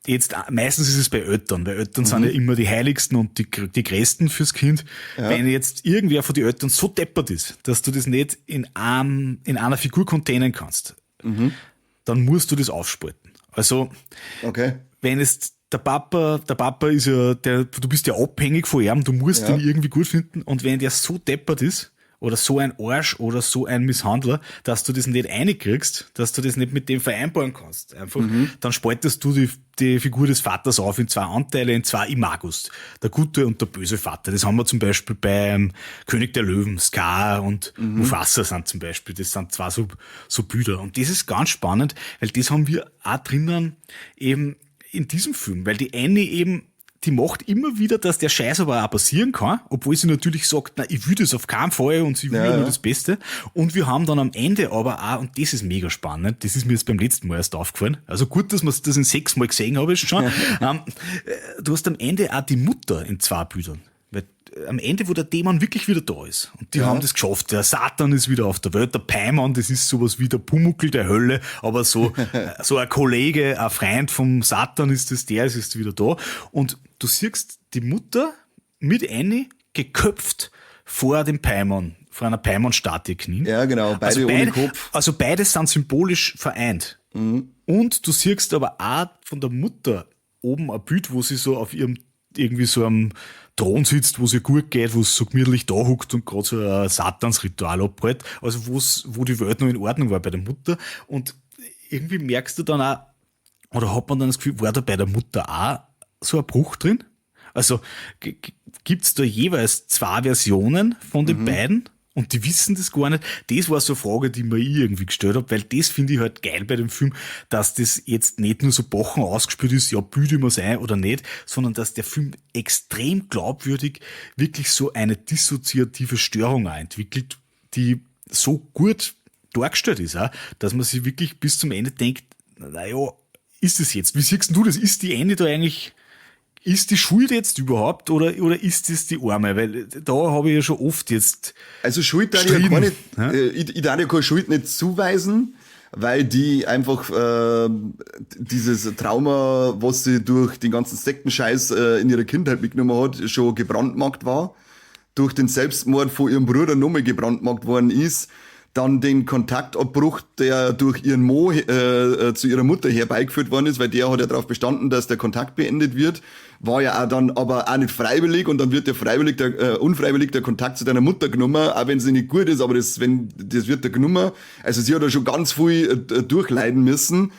jetzt, meistens ist es bei Eltern, weil Eltern sind ja immer die Heiligsten und die Größten fürs Kind. Ja. Wenn jetzt irgendwer von den Eltern so deppert ist, dass du das nicht in einer Figur containen kannst, dann musst du das aufspalten. Also, wenn es der Papa ist ja, du bist ja abhängig von ihm, du musst ihn irgendwie gut finden und wenn der so deppert ist, oder so ein Arsch oder so ein Misshandler, dass du das nicht reinkriegst, dass du das nicht mit dem vereinbaren kannst. Einfach, dann spaltest du die Figur des Vaters auf in 2 Anteile, in 2 Imagos. Der gute und der böse Vater. Das haben wir zum Beispiel beim König der Löwen, Scar und Mufasa sind zum Beispiel. Das sind 2 so Bilder. Und das ist ganz spannend, weil das haben wir auch drinnen eben in diesem Film, weil die Annie eben die macht immer wieder, dass der Scheiß aber auch passieren kann, obwohl sie natürlich sagt, na, ich will das auf keinen Fall und sie will ja nur das Beste. Und wir haben dann am Ende aber auch, und das ist mega spannend, das ist mir jetzt beim letzten Mal erst aufgefallen, also gut, dass wir das in 6 Mal gesehen haben schon, du hast am Ende auch die Mutter in 2 Bildern. Weil am Ende, wo der Dämon wirklich wieder da ist. Und die haben das geschafft. Der Satan ist wieder auf der Welt. Der Paimon, das ist sowas wie der Pumuckl der Hölle. Aber so ein Kollege, ein Freund vom Satan ist das, der ist jetzt wieder da. Und du siehst die Mutter mit Annie geköpft vor dem Paimon, vor einer Paimon-Statue knien. Ja, genau, beide ohne Kopf. Also beides sind symbolisch vereint. Und du siehst aber auch von der Mutter oben ein Bild, wo sie so auf ihrem irgendwie so am Thron sitzt, wo es ihr gut geht, wo es so gemütlich da huckt und gerade so ein Satansritual abhält. Also wo die Welt noch in Ordnung war bei der Mutter. Und irgendwie merkst du dann auch, oder hat man dann das Gefühl, war da bei der Mutter auch so ein Bruch drin? Also gibt's da jeweils 2 Versionen von den beiden? Und die wissen das gar nicht. Das war so eine Frage, die mir ich irgendwie gestellt habe, weil das finde ich halt geil bei dem Film, dass das jetzt nicht nur so Bochen ausgespielt ist, ja, bilde ich mir's ein oder nicht, sondern dass der Film extrem glaubwürdig wirklich so eine dissoziative Störung auch entwickelt, die so gut dargestellt ist, auch, dass man sich wirklich bis zum Ende denkt, naja, ist es jetzt? Wie siehst du das? Ist die Ende da eigentlich... Ist die Schuld jetzt überhaupt oder ist das die Arme? Weil da habe ich ja schon oft jetzt. Also Schuld darf ich ja gar nicht, ich darf ja keine Schuld nicht zuweisen, weil die einfach dieses Trauma, was sie durch den ganzen Sektenscheiß in ihrer Kindheit mitgenommen hat, schon gebrandmarkt war. Durch den Selbstmord von ihrem Bruder nochmal gebrandmarkt worden ist. Dann den Kontaktabbruch, der durch ihren Mo zu ihrer Mutter herbeigeführt worden ist, weil der hat ja darauf bestanden, dass der Kontakt beendet wird, war ja auch dann aber auch nicht freiwillig und dann wird ja unfreiwillig der Kontakt zu deiner Mutter genommen, auch wenn sie nicht gut ist, aber das wird da genommen. Also sie hat da schon ganz viel durchleiden müssen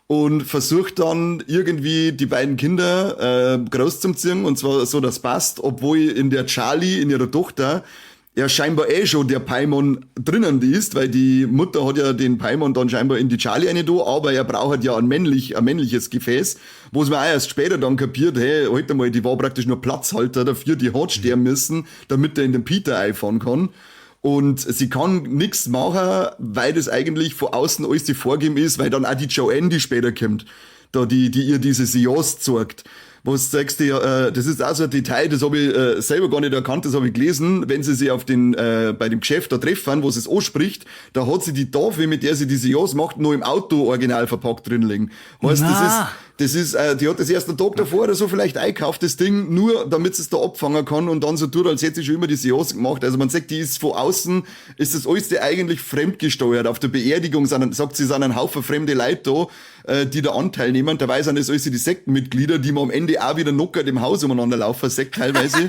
und versucht dann irgendwie die beiden Kinder großzuziehen und zwar so, dass passt, obwohl in der Charlie, in ihrer Tochter, ja scheinbar schon der Paimon drinnen ist, weil die Mutter hat ja den Paimon dann scheinbar in die Charlie eine da, aber er braucht ja ein männliches Gefäß, wo es man auch erst später dann kapiert, hey, halt mal, die war praktisch nur Platzhalter dafür, die hat sterben müssen, damit er in den Peter einfahren kann. Und sie kann nichts machen, weil das eigentlich von außen alles die vorgeben ist, weil dann auch die Joanne, die später kommt, da die ihr diese Seance zeigt. Wo du sagst, das ist auch so ein Detail, das habe ich selber gar nicht erkannt, das habe ich gelesen, wenn sie sich auf bei dem Geschäft da treffen, wo sie es anspricht, da hat sie die Tafel, mit der sie die Seance macht, noch im Auto original verpackt drin liegen. Weißt, die hat das erst einen Tag davor oder so vielleicht einkauft, das Ding, nur damit sie es da abfangen kann und dann so tut, als hätte sie schon immer die Seance gemacht. Also man sagt, die ist von außen, ist das alles eigentlich fremdgesteuert. Auf der Beerdigung sagt sie, sind ein Haufen fremde Leute da, die da Anteil nehmen. Dabei sind das alles die Sektenmitglieder, die man am Ende auch wieder knockert im Haus umeinander laufen, Sekt teilweise.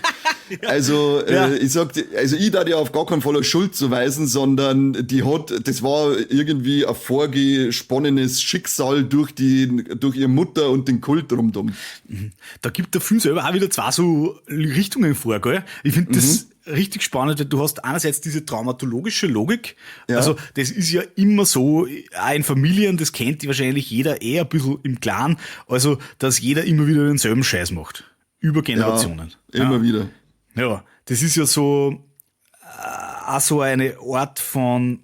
Ja. Also, ich darf ja auf gar keinen Fall Schuld zuweisen, sondern das war irgendwie ein vorgesponnenes Schicksal durch ihre Mutter und den Kult rundum. Da gibt der Film selber auch wieder 2 so Richtungen vor, gell? Ich finde das richtig spannend, weil du hast einerseits diese traumatologische Logik, also das ist ja immer so, auch in Familien, das kennt wahrscheinlich jeder ein bisschen im Clan, also dass jeder immer wieder denselben Scheiß macht. Über Generationen. Ja, immer wieder. Ja, das ist ja so auch so eine Art von,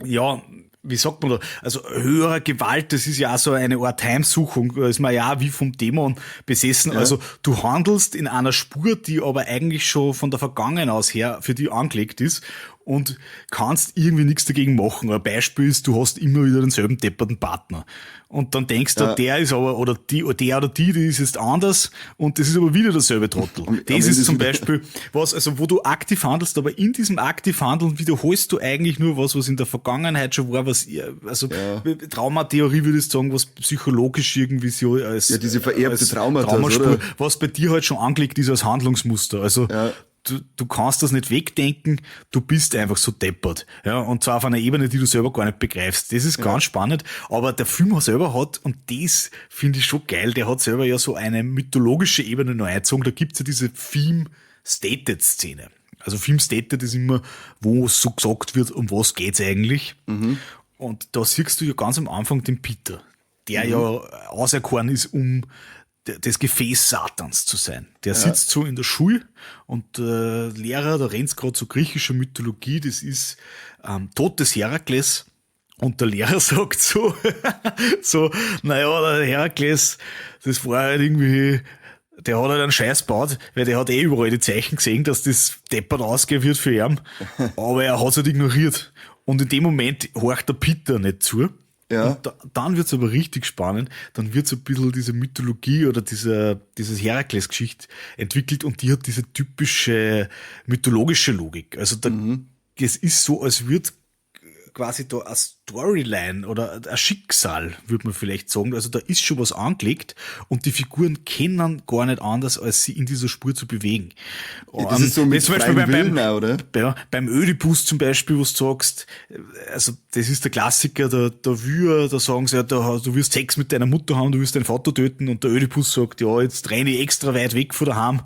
ja, wie sagt man da, also höherer Gewalt, das ist ja auch so eine Art Heimsuchung, da ist man ja auch wie vom Dämon besessen. Ja. Also du handelst in einer Spur, die aber eigentlich schon von der Vergangenheit aus her für dich angelegt ist und kannst irgendwie nichts dagegen machen. Ein Beispiel ist, du hast immer wieder denselben depperten Partner. Und dann denkst du, der ist aber, oder die ist jetzt anders und das ist aber wieder derselbe Trottel. Das ist zum Beispiel was, also wo du aktiv handelst, aber in diesem aktiv Handeln wiederholst du eigentlich nur was in der Vergangenheit schon war, Traumatheorie würde ich sagen, was psychologisch irgendwie so als... Ja, diese vererbte Traumaspur, oder? Was bei dir halt schon angelegt ist als Handlungsmuster. Also du kannst das nicht wegdenken, du bist einfach so deppert. Ja, und zwar auf einer Ebene, die du selber gar nicht begreifst. Das ist ganz spannend, aber der Film selber hat, und das finde ich schon geil, der hat selber ja so eine mythologische Ebene noch eingezogen. Da gibt's ja diese Theme-Stated-Szene. Also Theme-Stated ist immer, wo so gesagt wird, um was geht's eigentlich. Und da siehst du ja ganz am Anfang den Peter, der ja auserkoren ist, um das Gefäß Satans zu sein. Der sitzt so in der Schule und der Lehrer, da rennt's gerade so griechischer Mythologie, das ist Tod des Herakles. Und der Lehrer sagt so, naja, der Herakles, das war halt irgendwie, der hat halt einen Scheiß gebaut, weil der hat überall die Zeichen gesehen, dass das deppert ausgehen wird für ihn, aber er hat's halt ignoriert. Und in dem Moment horcht der Peter nicht zu. Ja. Und dann wird's aber richtig spannend, dann wird so ein bisschen diese Mythologie oder dieses Herakles-Geschichte entwickelt und die hat diese typische mythologische Logik. Also es ist so, als würde quasi da eine Storyline oder ein Schicksal, würde man vielleicht sagen. Also da ist schon was angelegt und die Figuren können gar nicht anders, als sie in dieser Spur zu bewegen. Ja, das ist so mit zum Beispiel Willen auch, oder? beim Ödipus zum Beispiel, was du sagst, also das ist der Klassiker, der Wühr, da sagen sie, ja, du wirst Sex mit deiner Mutter haben, du wirst deinen Vater töten und der Ödipus sagt, ja, jetzt renne ich extra weit weg von daheim.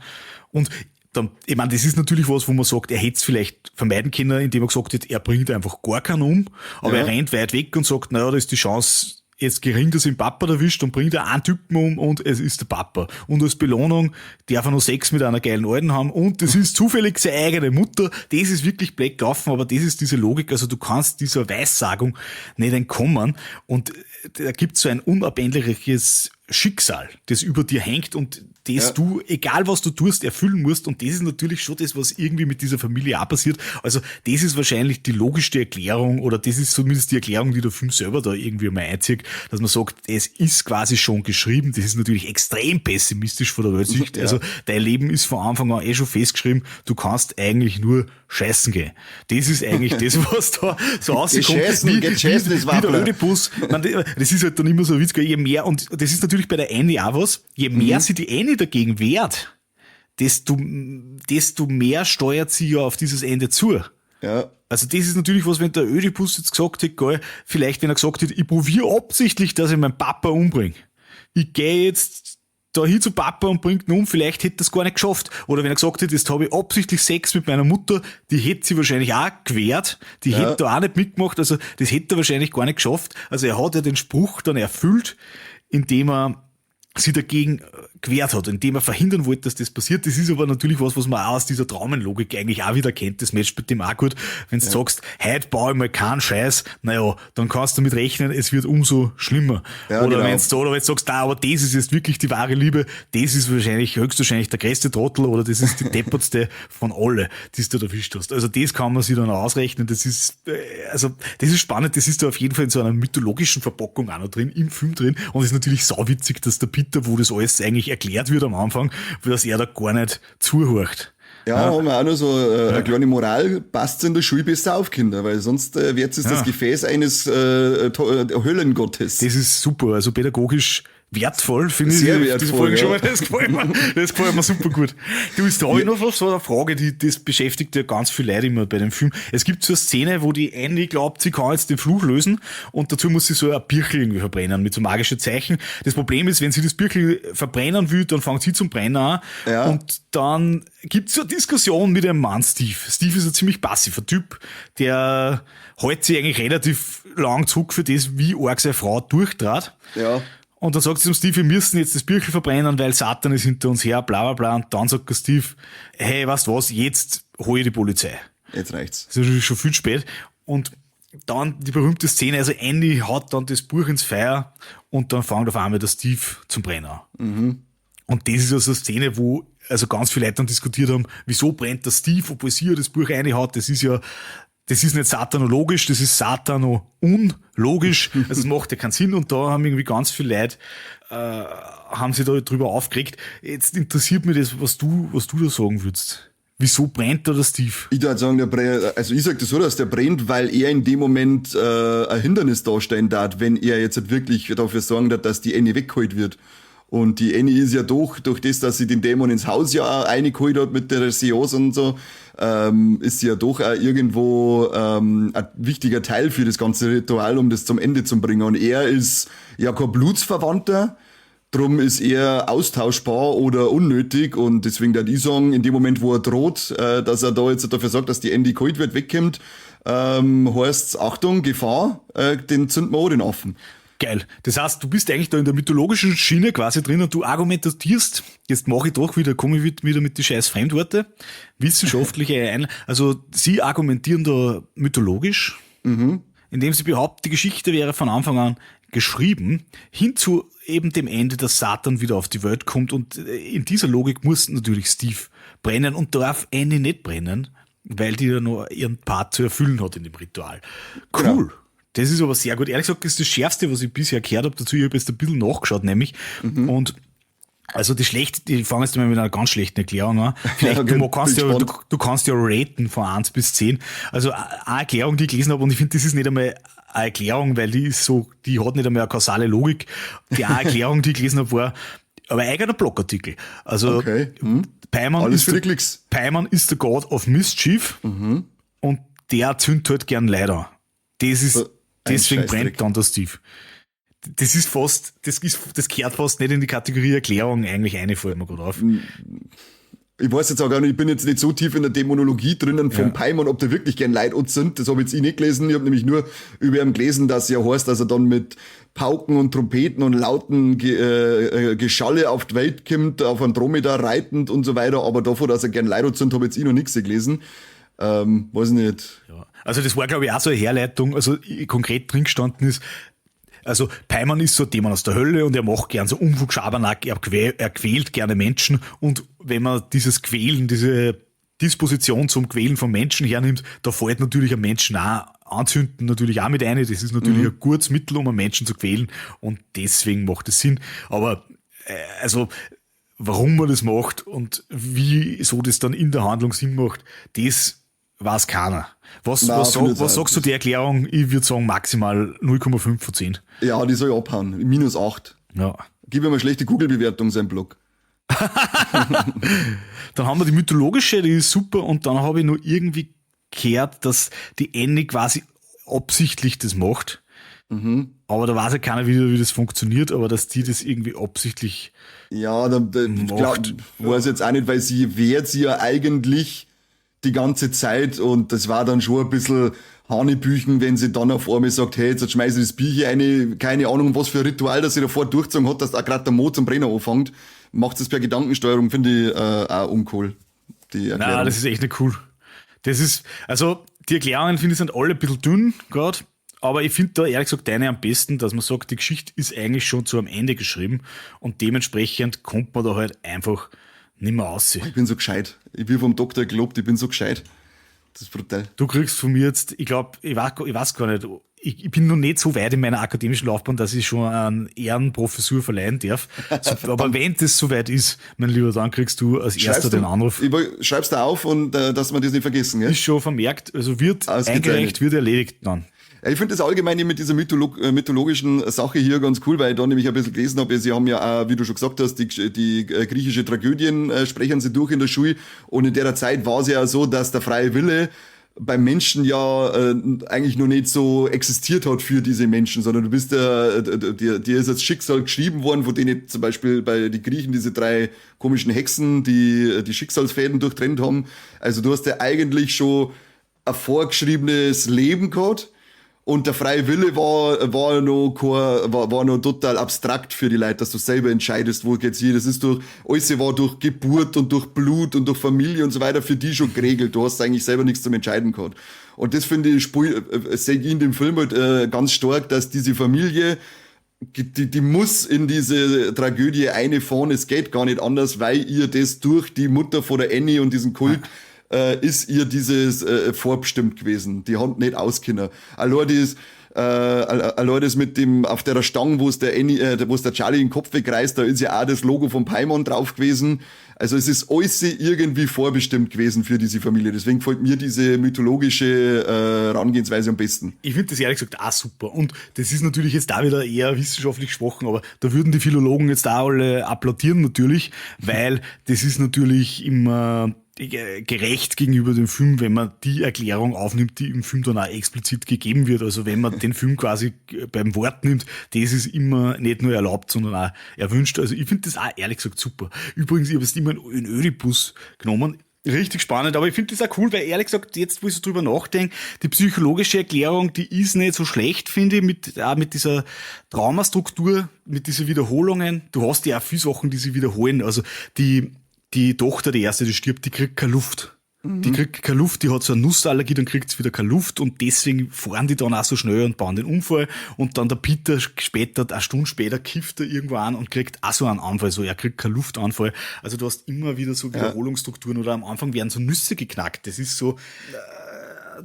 Und dann, ich meine, das ist natürlich was, wo man sagt, er hätte es vielleicht vermeiden können, indem er gesagt hat, er bringt einfach gar keinen um, aber er rennt weit weg und sagt, naja, da ist die Chance jetzt gering, dass ihn Papa erwischt, und bringt er einen Typen um und es ist der Papa. Und als Belohnung darf er noch Sex mit einer geilen Alten haben und das ist zufällig seine eigene Mutter. Das ist wirklich blöd gelaufen, aber das ist diese Logik, also du kannst dieser Weissagung nicht entkommen und da gibt es so ein unabänderliches Schicksal, das über dir hängt und das du, egal was du tust, erfüllen musst. Und das ist natürlich schon das, was irgendwie mit dieser Familie auch passiert. Also das ist wahrscheinlich die logischste Erklärung, oder das ist zumindest die Erklärung, die der Film selber da irgendwie mal einzieht, dass man sagt, es ist quasi schon geschrieben. Das ist natürlich extrem pessimistisch von der Weltsicht. Also dein Leben ist von Anfang an schon festgeschrieben, du kannst eigentlich nur scheißen gehen. Das ist eigentlich das, was da so rauskommt. Wie der Ödipus. Das ist halt dann immer so witzig, je mehr, und das ist natürlich bei der Annie auch was, je mehr sie die Annie dagegen wehrt, desto mehr steuert sie ja auf dieses Ende zu. Ja. Also das ist natürlich was, wenn der Ödipus jetzt gesagt hätte, geil, vielleicht wenn er gesagt hätte, ich probiere absichtlich, dass ich meinen Papa umbringe. Ich gehe jetzt da hin zu Papa und bringt ihn um, vielleicht hätte er es gar nicht geschafft. Oder wenn er gesagt hätte, jetzt habe ich absichtlich Sex mit meiner Mutter, die hätte sie wahrscheinlich auch gewehrt, die hätte da auch nicht mitgemacht, also das hätte er wahrscheinlich gar nicht geschafft. Also er hat ja den Spruch dann erfüllt, indem er sie dagegen gewehrt hat, indem er verhindern wollte, dass das passiert. Das ist aber natürlich was man auch aus dieser Traumenlogik eigentlich auch wieder kennt. Das matcht mit dem auch gut. Wenn du sagst, heute baue ich mal keinen Scheiß, naja, dann kannst du damit rechnen, es wird umso schlimmer. Ja, oder genau. wenn du sagst, aber das ist jetzt wirklich die wahre Liebe, das ist höchstwahrscheinlich der größte Trottel oder das ist die deppertste von alle, die du da erwischt hast. Also das kann man sich dann ausrechnen. Das ist spannend. Das ist da auf jeden Fall in so einer mythologischen Verpackung auch noch drin, im Film drin. Und es ist natürlich sauwitzig, dass der Peter, wo das alles eigentlich erklärt wird am Anfang, dass er da gar nicht zuhört. Ja, haben wir auch noch so eine kleine Moral, passt in der Schule besser auf, Kinder, weil sonst wird es das Gefäß eines Höllengottes. Das ist super, also pädagogisch wertvoll, finde ich. Sehr wertvoll, diese Folge schon mal. Das gefällt mir super gut. Du, ist da habe ich noch so eine Frage, das beschäftigt ja ganz viele Leute immer bei dem Film. Es gibt so eine Szene, wo die Annie glaubt, sie kann jetzt den Fluch lösen und dazu muss sie so ein Birkel irgendwie verbrennen mit so magischen Zeichen. Das Problem ist, wenn sie das Birkel verbrennen will, dann fängt sie zum Brennen an und dann gibt's so eine Diskussion mit einem Mann, Steve. Steve ist ein ziemlich passiver Typ, der hält sich eigentlich relativ lang zurück für das, wie arg seine Frau durchtrat. Ja. Und dann sagt sie zum Steve, wir müssen jetzt das Birkel verbrennen, weil Satan ist hinter uns her, bla bla bla. Und dann sagt der Steve, hey, weißt du was, jetzt hol ich die Polizei. Jetzt reicht's. Das ist schon viel spät. Und dann die berühmte Szene, also Andy haut dann das Buch ins Feuer und dann fängt auf einmal der Steve zum Brennen an. Mhm. Und das ist also eine Szene, wo also ganz viele Leute dann diskutiert haben, wieso brennt der Steve, obwohl sie ja das Buch reinhaut. Das ist nicht satanologisch, das ist satano-unlogisch. Also es macht ja keinen Sinn und da haben irgendwie ganz viele Leute haben sich da drüber aufgeregt. Jetzt interessiert mich das, was du da sagen würdest. Wieso brennt da der Steve? Ich würde sagen, ich sag das so, dass der brennt, weil er in dem Moment ein Hindernis darstellen darf, wenn er jetzt halt wirklich dafür sorgen darf, dass die Annie weggeholt wird. Und die Annie ist ja durch das, dass sie den Dämon ins Haus ja reingeholt hat mit der Seance und so, ist sie ja doch auch irgendwo ein wichtiger Teil für das ganze Ritual, um das zum Ende zu bringen. Und er ist ja kein Blutsverwandter, drum ist er austauschbar oder unnötig. Und deswegen würde ich sagen, in dem Moment, wo er droht, dass er da jetzt dafür sorgt, dass die Annie geholt wird, wegkommt, heißt's, Achtung, Gefahr, den zünden wir auch den Affen. Geil. Das heißt, du bist eigentlich da in der mythologischen Schiene quasi drin und du argumentierst, jetzt komme ich wieder mit die scheiß Fremdworte, wissenschaftliche also sie argumentieren da mythologisch, indem sie behaupten, die Geschichte wäre von Anfang an geschrieben, hin zu eben dem Ende, dass Satan wieder auf die Welt kommt und in dieser Logik muss natürlich Steve brennen und darf Annie nicht brennen, weil die ja noch ihren Part zu erfüllen hat in dem Ritual. Cool. Genau. Das ist aber sehr gut. Ehrlich gesagt, das ist das Schärfste, was ich bisher gehört habe dazu. Ich habe jetzt ein bisschen nachgeschaut, nämlich. Und Also die fangen jetzt mal mit einer ganz schlechten Erklärung an. Vielleicht, Okay, du kannst ja raten von 1 bis 10. Also eine Erklärung, die ich gelesen habe, und ich finde, das ist nicht einmal eine Erklärung, weil die hat nicht einmal eine kausale Logik. Die eine Erklärung, die ich gelesen habe, war aber eigener Blogartikel. Also Okay. Paimon Alles für die Klicks. ist der God of Mischief und der zündet halt gern Leute an. Deswegen brennt dann der Steve. Das gehört fast nicht in die Kategorie Erklärung eigentlich eine, fällt mir gerade auf. Ich weiß jetzt auch gar nicht, ich bin jetzt nicht so tief in der Dämonologie drinnen vom Paimon, ob da wirklich gern Leute sind. Das habe jetzt ich nicht gelesen. Ich habe nämlich nur über ihn gelesen, dass ja heißt, dass er dann mit Pauken und Trompeten und lauten Geschalle auf die Welt kommt, auf Andromeda reitend und so weiter. Aber davon, dass er gern Leute sind, habe jetzt ich noch nichts gelesen. Weiß nicht. Ja. Also das war, glaube ich, auch so eine Herleitung. Also konkret drin gestanden ist, also Paimon ist so ein Dämon aus der Hölle und er macht gern so Unfug, Schabernack, er quält gerne Menschen, und wenn man dieses Quälen, diese Disposition zum Quälen von Menschen hernimmt, da fällt natürlich ein Menschen auch anzünden natürlich auch mit ein. Das ist natürlich ein gutes Mittel, um einen Menschen zu quälen, und deswegen macht es Sinn. Aber also warum man das macht und wie so das dann in der Handlung Sinn macht, das weiß keiner. Was sagst du der Erklärung? Ich würde sagen maximal 0,5 von 10. Ja, die soll ich abhauen. -8. Ja. Gib ihm eine schlechte Google-Bewertung, sein Blog. Dann haben wir die mythologische, die ist super, und dann habe ich nur irgendwie gehört, dass die Annie quasi absichtlich das macht. Aber da weiß ja keiner wieder, wie das funktioniert, aber dass die das irgendwie absichtlich Ja, ich weiß jetzt auch nicht, weil sie wehrt sie ja eigentlich die ganze Zeit, und das war dann schon ein bisschen Hanebüchen, wenn sie dann auf einmal sagt, hey, jetzt schmeiße ich das Bier hier rein, keine Ahnung, was für ein Ritual, das sie davor durchgezogen hat, dass da gerade der Mond zum Brenner anfängt. Macht das per Gedankensteuerung, finde ich auch uncool, die Erklärung. Nein, das ist echt nicht cool. Das ist, also die Erklärungen, finde ich, sind alle ein bisschen dünn gerade, aber ich finde da ehrlich gesagt deine am besten, dass man sagt, die Geschichte ist eigentlich schon zu am Ende geschrieben, und dementsprechend kommt man da halt einfach nicht mehr raus. Ich bin so gescheit. Ich bin vom Doktor gelobt, ich bin so gescheit. Das ist brutal. Du kriegst von mir jetzt, ich glaube, ich weiß gar nicht, ich bin noch nicht so weit in meiner akademischen Laufbahn, dass ich schon eine Ehrenprofessur verleihen darf. Aber wenn das soweit ist, mein Lieber, dann kriegst du als erster den Anruf. Schreib's da auf, und dass wir das nicht vergessen. Gell? Ist schon vermerkt, also wird eingereicht, wird erledigt dann. Ja, ich finde das allgemein mit dieser mythologischen Sache hier ganz cool, weil ich da nämlich ein bisschen gelesen habe, sie haben ja auch, wie du schon gesagt hast, die griechische Tragödien sprechen sie durch in der Schule, und in der Zeit war es ja so, dass der freie Wille beim Menschen ja eigentlich noch nicht so existiert hat für diese Menschen, sondern du bist dir ist das Schicksal geschrieben worden, von denen zum Beispiel bei den Griechen diese 3 komischen Hexen, die Schicksalsfäden durchtrennt haben. Also du hast ja eigentlich schon ein vorgeschriebenes Leben gehabt. Und der freie Wille war noch total abstrakt für die Leute, dass du selber entscheidest, wo geht's hier. Das ist alles war durch Geburt und durch Blut und durch Familie und so weiter für die schon geregelt. Du hast eigentlich selber nichts zum Entscheiden gehabt. Und das finde ich, sehe ich in dem Film halt ganz stark, dass diese Familie, die muss in diese Tragödie einfahren. Es geht gar nicht anders, weil ihr das durch die Mutter von der Annie und diesen Kult ist ihr dieses vorbestimmt gewesen. Die haben nicht auskennen. Allein das mit dem, auf der Stange, wo es der Charlie den Kopf wegreißt, da ist ja auch das Logo vom Paimon drauf gewesen. Also es ist alles irgendwie vorbestimmt gewesen für diese Familie. Deswegen gefällt mir diese mythologische Herangehensweise am besten. Ich finde das ehrlich gesagt auch super. Und das ist natürlich jetzt da wieder eher wissenschaftlich gesprochen, aber da würden die Philologen jetzt auch alle applaudieren natürlich, weil das ist natürlich immer gerecht gegenüber dem Film, wenn man die Erklärung aufnimmt, die im Film dann auch explizit gegeben wird. Also wenn man den Film quasi beim Wort nimmt, das ist immer nicht nur erlaubt, sondern auch erwünscht. Also ich finde das auch ehrlich gesagt super. Übrigens, ich habe es immer in Ödipus genommen. Richtig spannend, aber ich finde das auch cool, weil ehrlich gesagt, jetzt wo ich so drüber nachdenke, die psychologische Erklärung, die ist nicht so schlecht, finde ich, mit dieser Traumastruktur, mit diesen Wiederholungen. Du hast ja auch viele Sachen, die sich wiederholen. Also die Tochter, die erste, die stirbt, die kriegt keine Luft. Die kriegt keine Luft, die hat so eine Nussallergie, dann kriegt sie wieder keine Luft, und deswegen fahren die dann auch so schnell und bauen den Unfall. Und dann der Peter später, eine Stunde später, kifft er irgendwo an und kriegt auch so einen Anfall, so er kriegt keinen Luftanfall. Also du hast immer wieder so Wiederholungsstrukturen, oder am Anfang werden so Nüsse geknackt. Das ist so,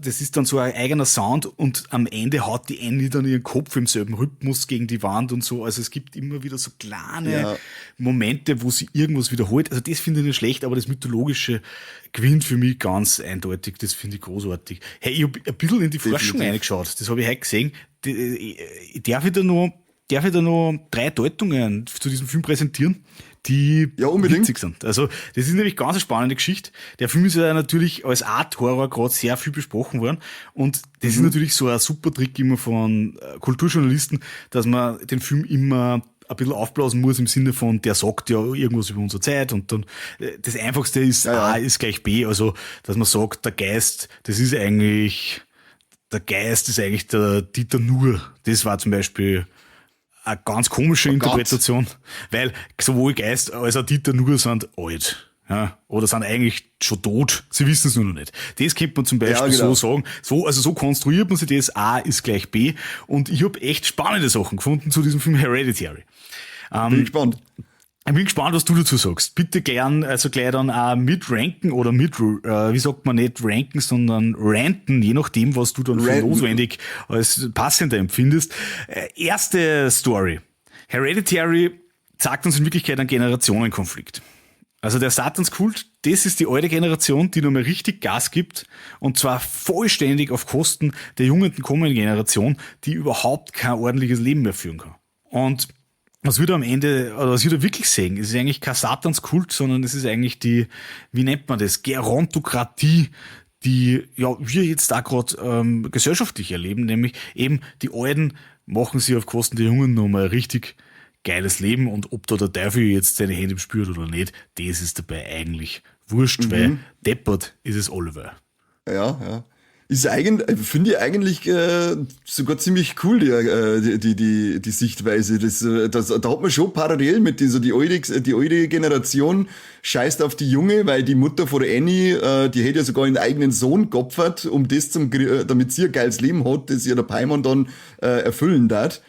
das ist dann so ein eigener Sound und am Ende haut die Annie dann ihren Kopf im selben Rhythmus gegen die Wand und so. Also es gibt immer wieder so kleine Momente, wo sie irgendwas wiederholt. Also das finde ich nicht schlecht, aber das Mythologische gewinnt für mich ganz eindeutig. Das finde ich großartig. Hey, ich habe ein bisschen in die Forschung reingeschaut. Das habe ich heute gesehen. Darf ich da noch 3 Deutungen zu diesem Film präsentieren, die witzig sind. Also, das ist nämlich ganz eine spannende Geschichte. Der Film ist ja natürlich als Art-Horror gerade sehr viel besprochen worden. Und das ist natürlich so ein super Trick immer von Kulturjournalisten, dass man den Film immer ein bisschen aufblasen muss im Sinne von, der sagt ja irgendwas über unsere Zeit und dann, das Einfachste ist A ist gleich B. Also, dass man sagt, der Geist ist eigentlich der Dieter Nuhr. Das war zum Beispiel eine ganz komische Interpretation, weil sowohl Geist als auch Dieter Nuhr sind alt. Ja, oder sind eigentlich schon tot. Sie wissen es nur noch nicht. Das könnte man zum Beispiel so sagen. So konstruiert man sich das. A ist gleich B. Und ich habe echt spannende Sachen gefunden zu diesem Film Hereditary. Bin gespannt. Ich bin gespannt, was du dazu sagst. Bitte gleich dann auch mitranken oder wie sagt man nicht ranken, sondern ranten, je nachdem, was du dann für notwendig als passender empfindest. Erste Story. Hereditary zeigt uns in Wirklichkeit einen Generationenkonflikt. Also der Satanskult, das ist die alte Generation, die nochmal richtig Gas gibt und zwar vollständig auf Kosten der jungen kommenden Generation, die überhaupt kein ordentliches Leben mehr führen kann. Und was wir da am Ende, oder was wir da wirklich sehen, ist eigentlich kein Satanskult, sondern es ist eigentlich die, wie nennt man das, Gerontokratie, die wir jetzt da gerade gesellschaftlich erleben, nämlich eben die Alten machen sich auf Kosten der Jungen nochmal richtig geiles Leben und ob da der Teufel jetzt seine Hände spürt oder nicht, das ist dabei eigentlich wurscht, weil deppert ist es Oliver. Ja. Finde ich eigentlich sogar ziemlich cool, die Sichtweise. Da hat man schon parallel mit die alte Generation scheißt auf die Junge, weil die Mutter von der Annie, die hätte ja sogar einen eigenen Sohn geopfert, damit sie ein geiles Leben hat, das ihr der Paimon dann erfüllen darf.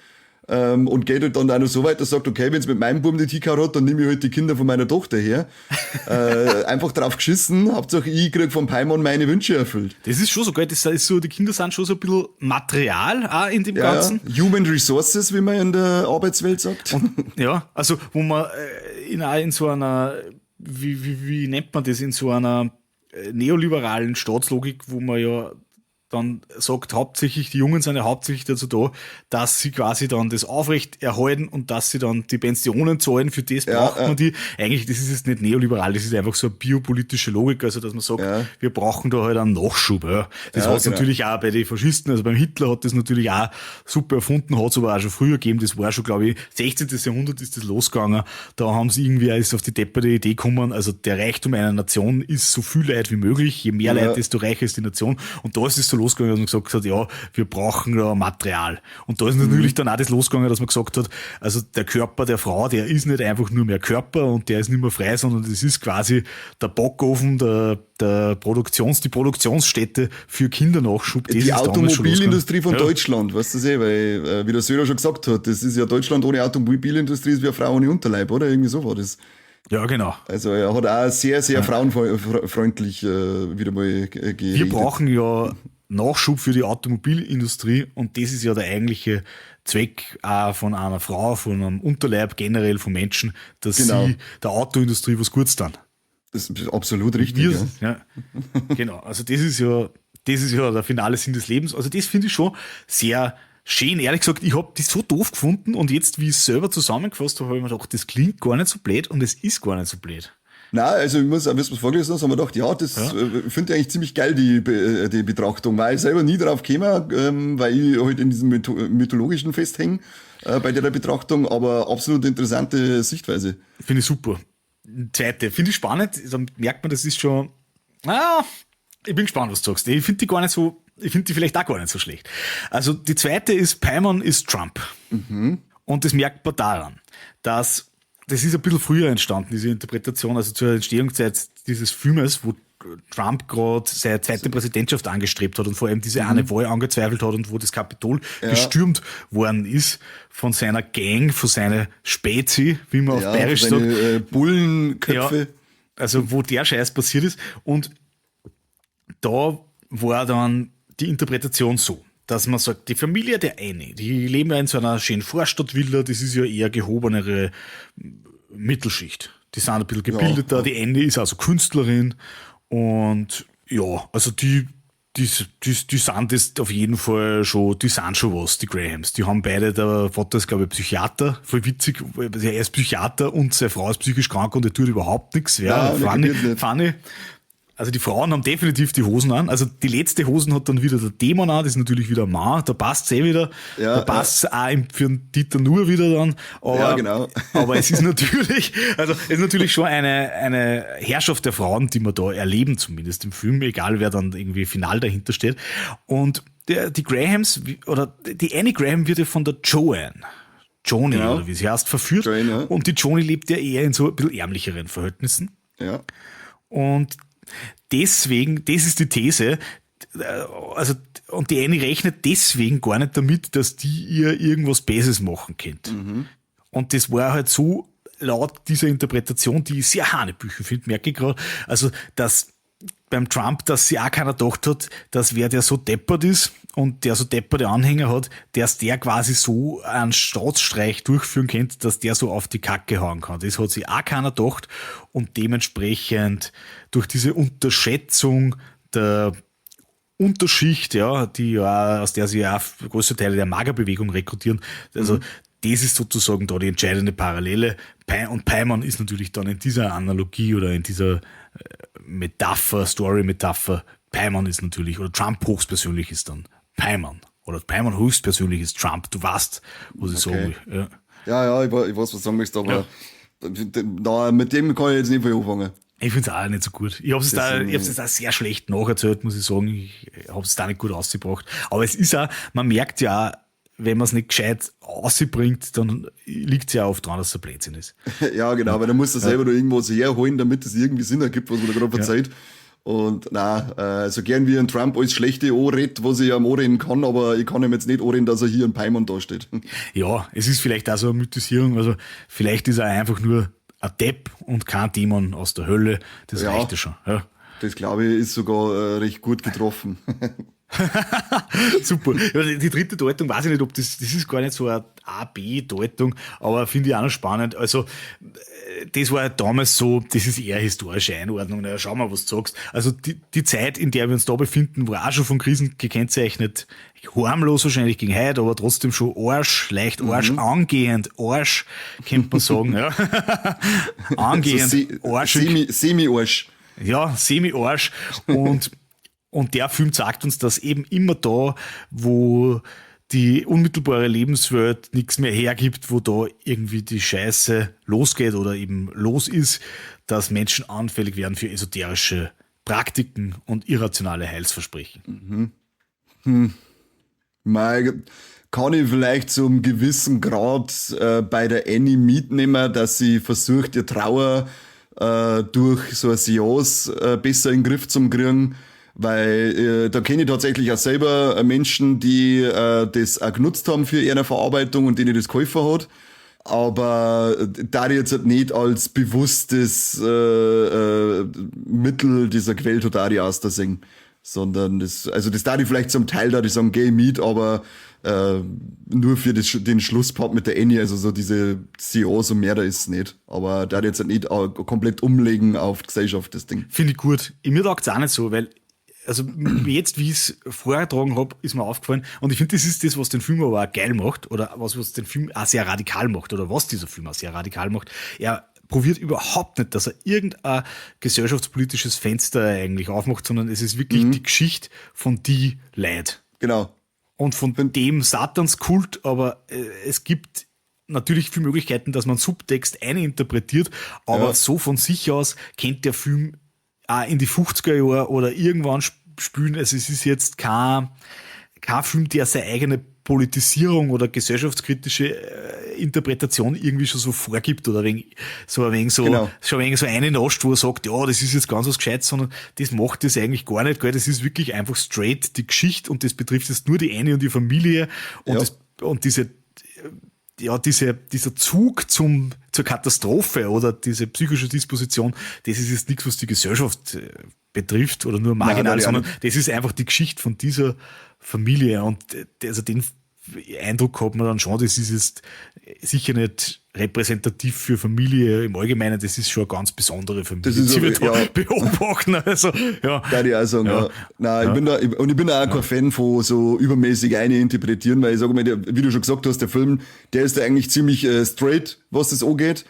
Und geht halt dann auch noch so weit, dass sagt, okay, wenn es mit meinem Buben die Tikar hat, dann nehme ich halt die Kinder von meiner Tochter her. Einfach drauf geschissen, Hauptsache ich krieg vom Paimon meine Wünsche erfüllt. Das ist schon so geil, das ist so, die Kinder sind schon so ein bisschen Material auch in dem Ganzen. Human Resources, wie man in der Arbeitswelt sagt. Und, also wo man in so einer, wie nennt man das, in so einer neoliberalen Staatslogik, wo man ja dann sagt, hauptsächlich, die Jungen sind ja hauptsächlich dazu da, dass sie quasi dann das aufrecht erhalten und dass sie dann die Pensionen zahlen, für das braucht man die. Eigentlich, das ist jetzt nicht neoliberal, das ist einfach so eine biopolitische Logik, also dass man sagt, wir brauchen da halt einen Nachschub. Ja. Das hat es natürlich auch bei den Faschisten, also beim Hitler hat das natürlich auch super erfunden, hat es aber auch schon früher gegeben, das war schon, glaube ich, 16. Jahrhundert ist das losgegangen, da haben sie irgendwie ist auf die depperte Idee gekommen, also der Reichtum einer Nation ist so viel Leid wie möglich, je mehr Leid, desto reicher ist die Nation und da ist es so losgegangen, dass man gesagt hat, wir brauchen da Material. Und da ist natürlich dann auch das losgegangen, dass man gesagt hat, also der Körper der Frau, der ist nicht einfach nur mehr Körper und der ist nicht mehr frei, sondern das ist quasi der Backofen, die Produktionsstätte für Kindernachschub. Das die Automobilindustrie von Deutschland, weißt du weil, wie der Söder schon gesagt hat, das ist ja Deutschland ohne Automobilindustrie, ist wie eine Frau ohne Unterleib, oder? Irgendwie so war das. Ja, genau. Also er hat auch sehr, sehr frauenfreundlich wieder mal geredet. Wir brauchen ja Nachschub für die Automobilindustrie und das ist ja der eigentliche Zweck auch von einer Frau, von einem Unterleib generell von Menschen, dass sie der Autoindustrie was Gutes tun. Das ist absolut richtig. Genau. Also das ist ja der finale Sinn des Lebens. Also das finde ich schon sehr schön. Ehrlich gesagt, ich habe das so doof gefunden und jetzt, wie ich es selber zusammengefasst habe ich mir gedacht, das klingt gar nicht so blöd und es ist gar nicht so blöd. Nein, also ich muss, wie du es vorgelesen hast, haben wir gedacht, das finde ich eigentlich ziemlich geil, die Betrachtung, weil ich selber nie drauf käme, weil ich halt in diesem mythologischen festhänge bei der Betrachtung, aber absolut interessante Sichtweise. Finde ich super. Zweite, finde ich spannend, da merkt man, das ist schon, ich bin gespannt, was du sagst. Ich finde die vielleicht auch gar nicht so schlecht. Also die zweite ist, Paimon ist Trump. Und das merkt man daran, dass das ist ein bisschen früher entstanden, diese Interpretation, also zur Entstehungszeit dieses Filmes, wo Trump gerade seine zweite Präsidentschaft angestrebt hat und vor allem diese eine Wahl angezweifelt hat und wo das Kapitol gestürmt worden ist von seiner Gang, von seiner Spezi, wie man auf Bayerisch sagt. Bullenköpfe. Ja, also wo der Scheiß passiert ist. Und da war dann die Interpretation so, dass man sagt, die Familie der Annie, die leben ja in so einer schönen Vorstadtvilla, das ist ja eher gehobenere Mittelschicht. Die sind ein bisschen gebildeter, ja. Die Annie ist also Künstlerin und ja, also die sind das auf jeden Fall schon, die sind schon was, die Grahams. Die haben beide, der Vater ist, glaube ich, Psychiater, voll witzig, er ist Psychiater und seine Frau ist psychisch krank und er tut überhaupt nichts. Ja, funny. Also die Frauen haben definitiv die Hosen an. Also die letzte Hosen hat dann wieder der Dämon an, das ist natürlich wieder ein Mann, da passt es wieder. Ja, da passt es auch für den Dieter Nuhr wieder dann. Aber, ja, genau. Aber es ist natürlich, schon eine Herrschaft der Frauen, die wir da erleben, zumindest im Film, egal wer dann irgendwie final dahinter steht. Und die Grahams, oder die Annie Graham wird ja von der Joanne, genau, oder wie sie heißt, verführt. Joanne, ja. Und die Joanie lebt ja eher in so ein bisschen ärmlicheren Verhältnissen. Ja. Und deswegen, das ist die These, also, und die Annie rechnet deswegen gar nicht damit, dass die ihr irgendwas Besseres machen könnte. Mhm. Und das war halt so, laut dieser Interpretation, die ich sehr hanebüchen finde, merke ich gerade, also, dass beim Trump, dass sie auch keiner gedacht hat, dass wer der so deppert ist und der so depperte Anhänger hat, dass der quasi so einen Staatsstreich durchführen könnte, dass der so auf die Kacke hauen kann. Das hat sich auch keiner gedacht und dementsprechend durch diese Unterschätzung der Unterschicht, ja, die ja, aus der sie ja große Teile der Magerbewegung rekrutieren, also das ist sozusagen da die entscheidende Parallele. Und Peimann ist natürlich dann in dieser Analogie oder in dieser Metapher, Story-Metapher, Peimann ist natürlich, oder Trump höchstpersönlich ist dann Peimann. Oder Peimann höchstpersönlich ist Trump. Du weißt, was ich sagen will. Ja, ich weiß, was du sagen möchtest, aber mit dem kann ich jetzt nicht viel anfangen. Ich finde es auch nicht so gut. Ich habe es da sehr schlecht nacherzählt, muss ich sagen. Ich habe es da nicht gut ausgebracht. Aber es ist auch, man merkt ja, wenn man es nicht gescheit ausbringt, dann liegt es ja oft dran, dass es ein Blödsinn ist. Ja, genau, weil dann musst du selber noch irgendwas herholen, damit es irgendwie Sinn ergibt, was man da gerade verzeiht. Und so gern wie ein Trump alles Schlechte anredet, was ich am anreden kann, aber ich kann ihm jetzt nicht anreden, dass er hier ein Peimann dasteht. Ja, es ist vielleicht auch so eine Mythisierung, also vielleicht ist er einfach nur ein Depp und kein Dämon aus der Hölle, das reicht ja schon. Ja. Das, glaube ich, ist sogar recht gut getroffen. Super. Die dritte Deutung, weiß ich nicht, ob das ist gar nicht so eine A-B-Deutung, aber finde ich auch noch spannend. Also, das war damals so, das ist eher historische Einordnung. Na, schau mal, was du sagst. Also, die Zeit, in der wir uns da befinden, war auch schon von Krisen gekennzeichnet. Harmlos wahrscheinlich gegen heute, aber trotzdem schon Arsch, leicht Arsch, angehend Arsch, könnte man sagen, ja. Angehend Arschig. Semi-Arsch. Ja, Semi-Arsch. Und der Film sagt uns, dass eben immer da, wo die unmittelbare Lebenswelt nichts mehr hergibt, wo da irgendwie die Scheiße losgeht oder eben los ist, dass Menschen anfällig werden für esoterische Praktiken und irrationale Heilsversprechen. Kann ich vielleicht zu einem gewissen Grad bei der Annie mitnehmen, dass sie versucht, ihr Trauer durch so eine Seance besser in den Griff zu kriegen, weil da kenne ich tatsächlich auch selber Menschen, die das auch genutzt haben für ihre Verarbeitung und denen das geholfen hat. Aber da jetzt halt nicht als bewusstes Mittel dieser Quelltotari auszusehen, sondern das da ich vielleicht zum Teil da die sagen, geh mit, aber nur für den Schlusspart mit der Annie, also so diese Seance und mehr da ist es nicht. Aber da jetzt halt nicht komplett umlegen auf die Gesellschaft, das Ding. Finde ich gut. Mir taugt es auch nicht so, weil also jetzt, wie ich es vorgetragen habe, ist mir aufgefallen. Und ich finde, das ist das, was den Film aber auch geil macht oder was den Film auch sehr radikal macht oder was dieser Film auch sehr radikal macht. Er probiert überhaupt nicht, dass er irgendein gesellschaftspolitisches Fenster eigentlich aufmacht, sondern es ist wirklich die Geschichte von die Leid. Genau. Und von dem Satanskult, aber es gibt natürlich viele Möglichkeiten, dass man Subtext eininterpretiert, aber so von sich aus kennt der Film auch in die 50er Jahre oder irgendwann spielen. Also es ist jetzt kein Film, der seine eigene Politisierung oder gesellschaftskritische Interpretation irgendwie schon so vorgibt oder schon ein wenig so eine nascht, wo er sagt, ja, das ist jetzt ganz was Gescheites, sondern das macht das eigentlich gar nicht, gell? Das ist wirklich einfach straight die Geschichte und das betrifft jetzt nur die Annie und die Familie und, und diese dieser Zug zur Katastrophe oder diese psychische Disposition, das ist jetzt nichts, was die Gesellschaft betrifft oder nur marginal, Nein, sondern das ist einfach die Geschichte von dieser Familie und also den Eindruck hat man dann schon, das ist jetzt sicher nicht repräsentativ für Familie im Allgemeinen, das ist schon eine ganz besondere Familie. Das ist die wir da ja. beobachten. Also, ja. Kann ich auch sagen, ja. Nein, ich bin auch kein Fan von so übermäßig eine interpretieren, weil ich sage mal, wie du schon gesagt hast, der Film, der ist da eigentlich ziemlich straight, was das angeht.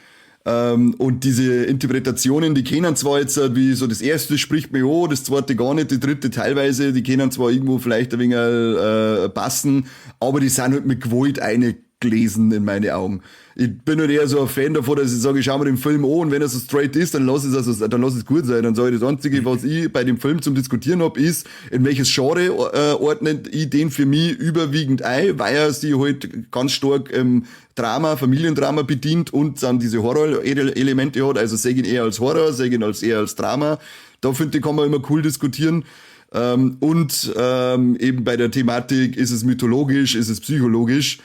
Und diese Interpretationen, die kennen zwar jetzt, wie so das erste spricht mir an, das zweite gar nicht, die dritte teilweise, die können zwar irgendwo vielleicht ein wenig passen, aber die sind halt mit Gewalt eingelesen in meine Augen. Ich bin halt eher so ein Fan davon, dass ich sage, ich schau mir den Film an und wenn er so straight ist, dann lass es gut sein. Dann sage ich, das Einzige, was ich bei dem Film zum Diskutieren habe, ist, in welches Genre ordnet ich den für mich überwiegend ein, weil er sich halt ganz stark Drama, Familiendrama bedient und dann diese Horror-Elemente hat. Also sehe ich ihn eher als Horror, sehe ich ihn eher als Drama. Da finde ich, kann man immer cool diskutieren. Und eben bei der Thematik, ist es mythologisch, ist es psychologisch.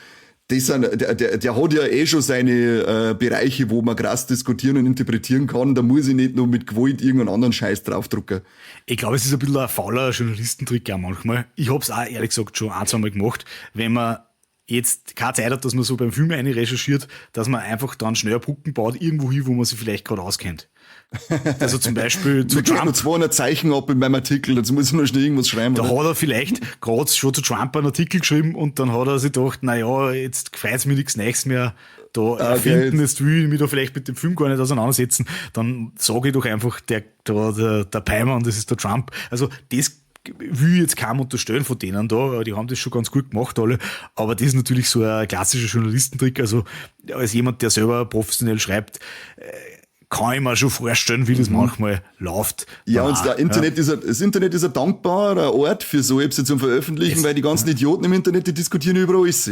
Der hat ja eh schon seine Bereiche, wo man krass diskutieren und interpretieren kann. Da muss ich nicht nur mit Gewalt irgendeinen anderen Scheiß draufdrucken. Ich glaube, es ist ein bisschen ein fauler Journalistentrick auch manchmal. Ich habe es auch ehrlich gesagt schon ein, zweimal gemacht, wenn man jetzt keine Zeit hat, dass man so beim Film eine recherchiert, dass man einfach dann schnell Brücken baut, irgendwo hin, wo man sich vielleicht gerade auskennt. Also zum Beispiel zu Ich krieg Trump. nur 200 Zeichen ab in meinem Artikel, dazu muss ich noch schnell irgendwas schreiben. Da oder? hat er vielleicht gerade schon zu Trump einen Artikel geschrieben und dann hat er sich gedacht, naja, jetzt gefällt mir nichts Nächstes mehr da erfinden, jetzt will ich mich da vielleicht mit dem Film gar nicht auseinandersetzen, dann sage ich doch einfach, der Peimann, das ist der Trump. Also das will ich jetzt kaum unterstellen von denen da, die haben das schon ganz gut gemacht alle, aber das ist natürlich so ein klassischer Journalistentrick, also als jemand, der selber professionell schreibt, kann ich mir schon vorstellen, wie das manchmal läuft. Ja, und das Internet ist ein dankbarer Ort für so etwas zum Veröffentlichen, weil die ganzen Idioten im Internet, die diskutieren über alles.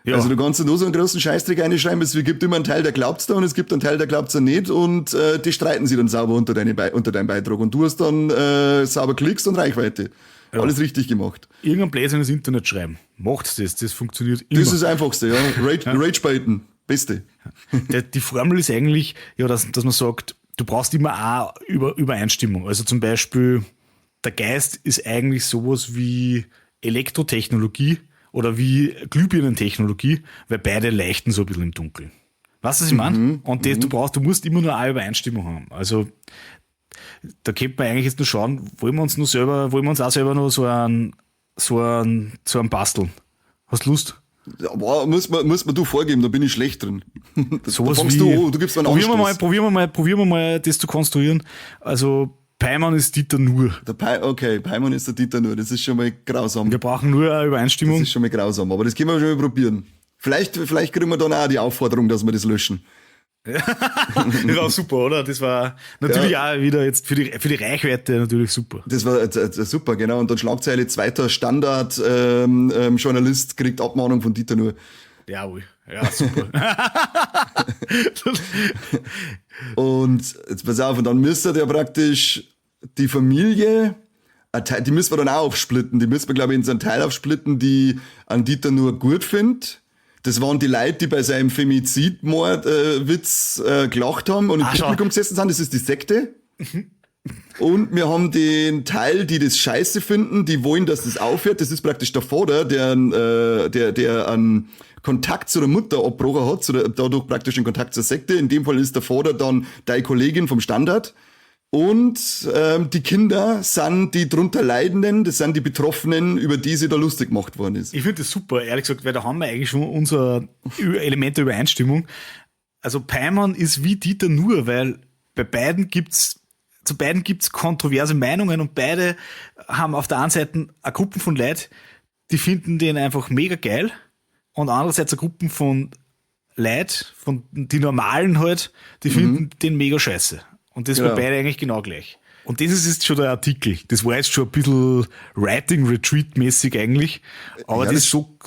Ja. Also du kannst nur so einen großen Scheißdreck einschreiben, es gibt immer einen Teil, der glaubt's da und es gibt einen Teil, der glaubt's da nicht und die streiten sich dann sauber unter deinem Beitrag und du hast dann sauber Klicks und Reichweite. Ja. Alles richtig gemacht. Irgendein Blödsinn ins Internet schreiben. Macht's das funktioniert immer. Das ist das Einfachste, ja. Rage-Baiten, Beste. Die Formel ist eigentlich, ja, dass man sagt, du brauchst immer auch Übereinstimmung. Also zum Beispiel, der Geist ist eigentlich sowas wie Elektrotechnologie oder wie Glühbirnentechnologie, weil beide leuchten so ein bisschen im Dunkeln. Weißt du, was ich meine? Und du musst immer nur eine Übereinstimmung haben. Also, da könnte man eigentlich jetzt nur schauen, wollen wir uns auch selber noch so einen basteln? Hast du Lust? Ja, boah, muss man du vorgeben, da bin ich schlecht drin. Sowas da du gibst mir einen Anstoß. Probieren wir mal, das zu konstruieren. Also, Peimann ist Dieter Nuhr. Peimann ist der Dieter Nuhr, das ist schon mal grausam. Wir brauchen nur eine Übereinstimmung. Das ist schon mal grausam, aber das können wir schon mal probieren. Vielleicht kriegen wir dann auch die Aufforderung, dass wir das löschen. Das war super, oder? Das war natürlich auch wieder jetzt für die Reichweite natürlich super. Das war super, genau. Und dann Schlagzeile, zweiter Standard-Journalist kriegt Abmahnung von Dieter Nuhr. Jawohl, ja, super. Und jetzt pass auf, und dann müsste der praktisch die Familie, die müssen wir dann auch aufsplitten. Die müssen wir, glaube ich, in so einen Teil aufsplitten, die an Dieter Nuhr gut findet. Das waren die Leute, die bei seinem Femizidmord-Witz gelacht haben und im Publikum gesessen sind. Das ist die Sekte. Und wir haben den Teil, die das scheiße finden, die wollen, dass das aufhört. Das ist praktisch der Vater, der einen Kontakt zu der Mutter abgebrochen hat, dadurch praktisch den Kontakt zur Sekte. In dem Fall ist der Vater dann deine Kollegin vom Standard. Und die Kinder sind die drunter Leidenden, das sind die Betroffenen, über die sie da lustig gemacht worden ist. Ich finde das super, ehrlich gesagt, weil da haben wir eigentlich schon unser Element der Übereinstimmung. Also Peimann ist wie Dieter Nuhr, weil zu beiden gibt's kontroverse Meinungen und beide haben auf der einen Seite eine Gruppe von Leuten, die finden den einfach mega geil und andererseits eine Gruppe von Leuten, von die Normalen halt, die finden den mega scheiße. Und das war beide eigentlich genau gleich. Und das ist jetzt schon der Artikel. Das war jetzt schon ein bisschen Writing-Retreat-mäßig eigentlich. Aber ja, so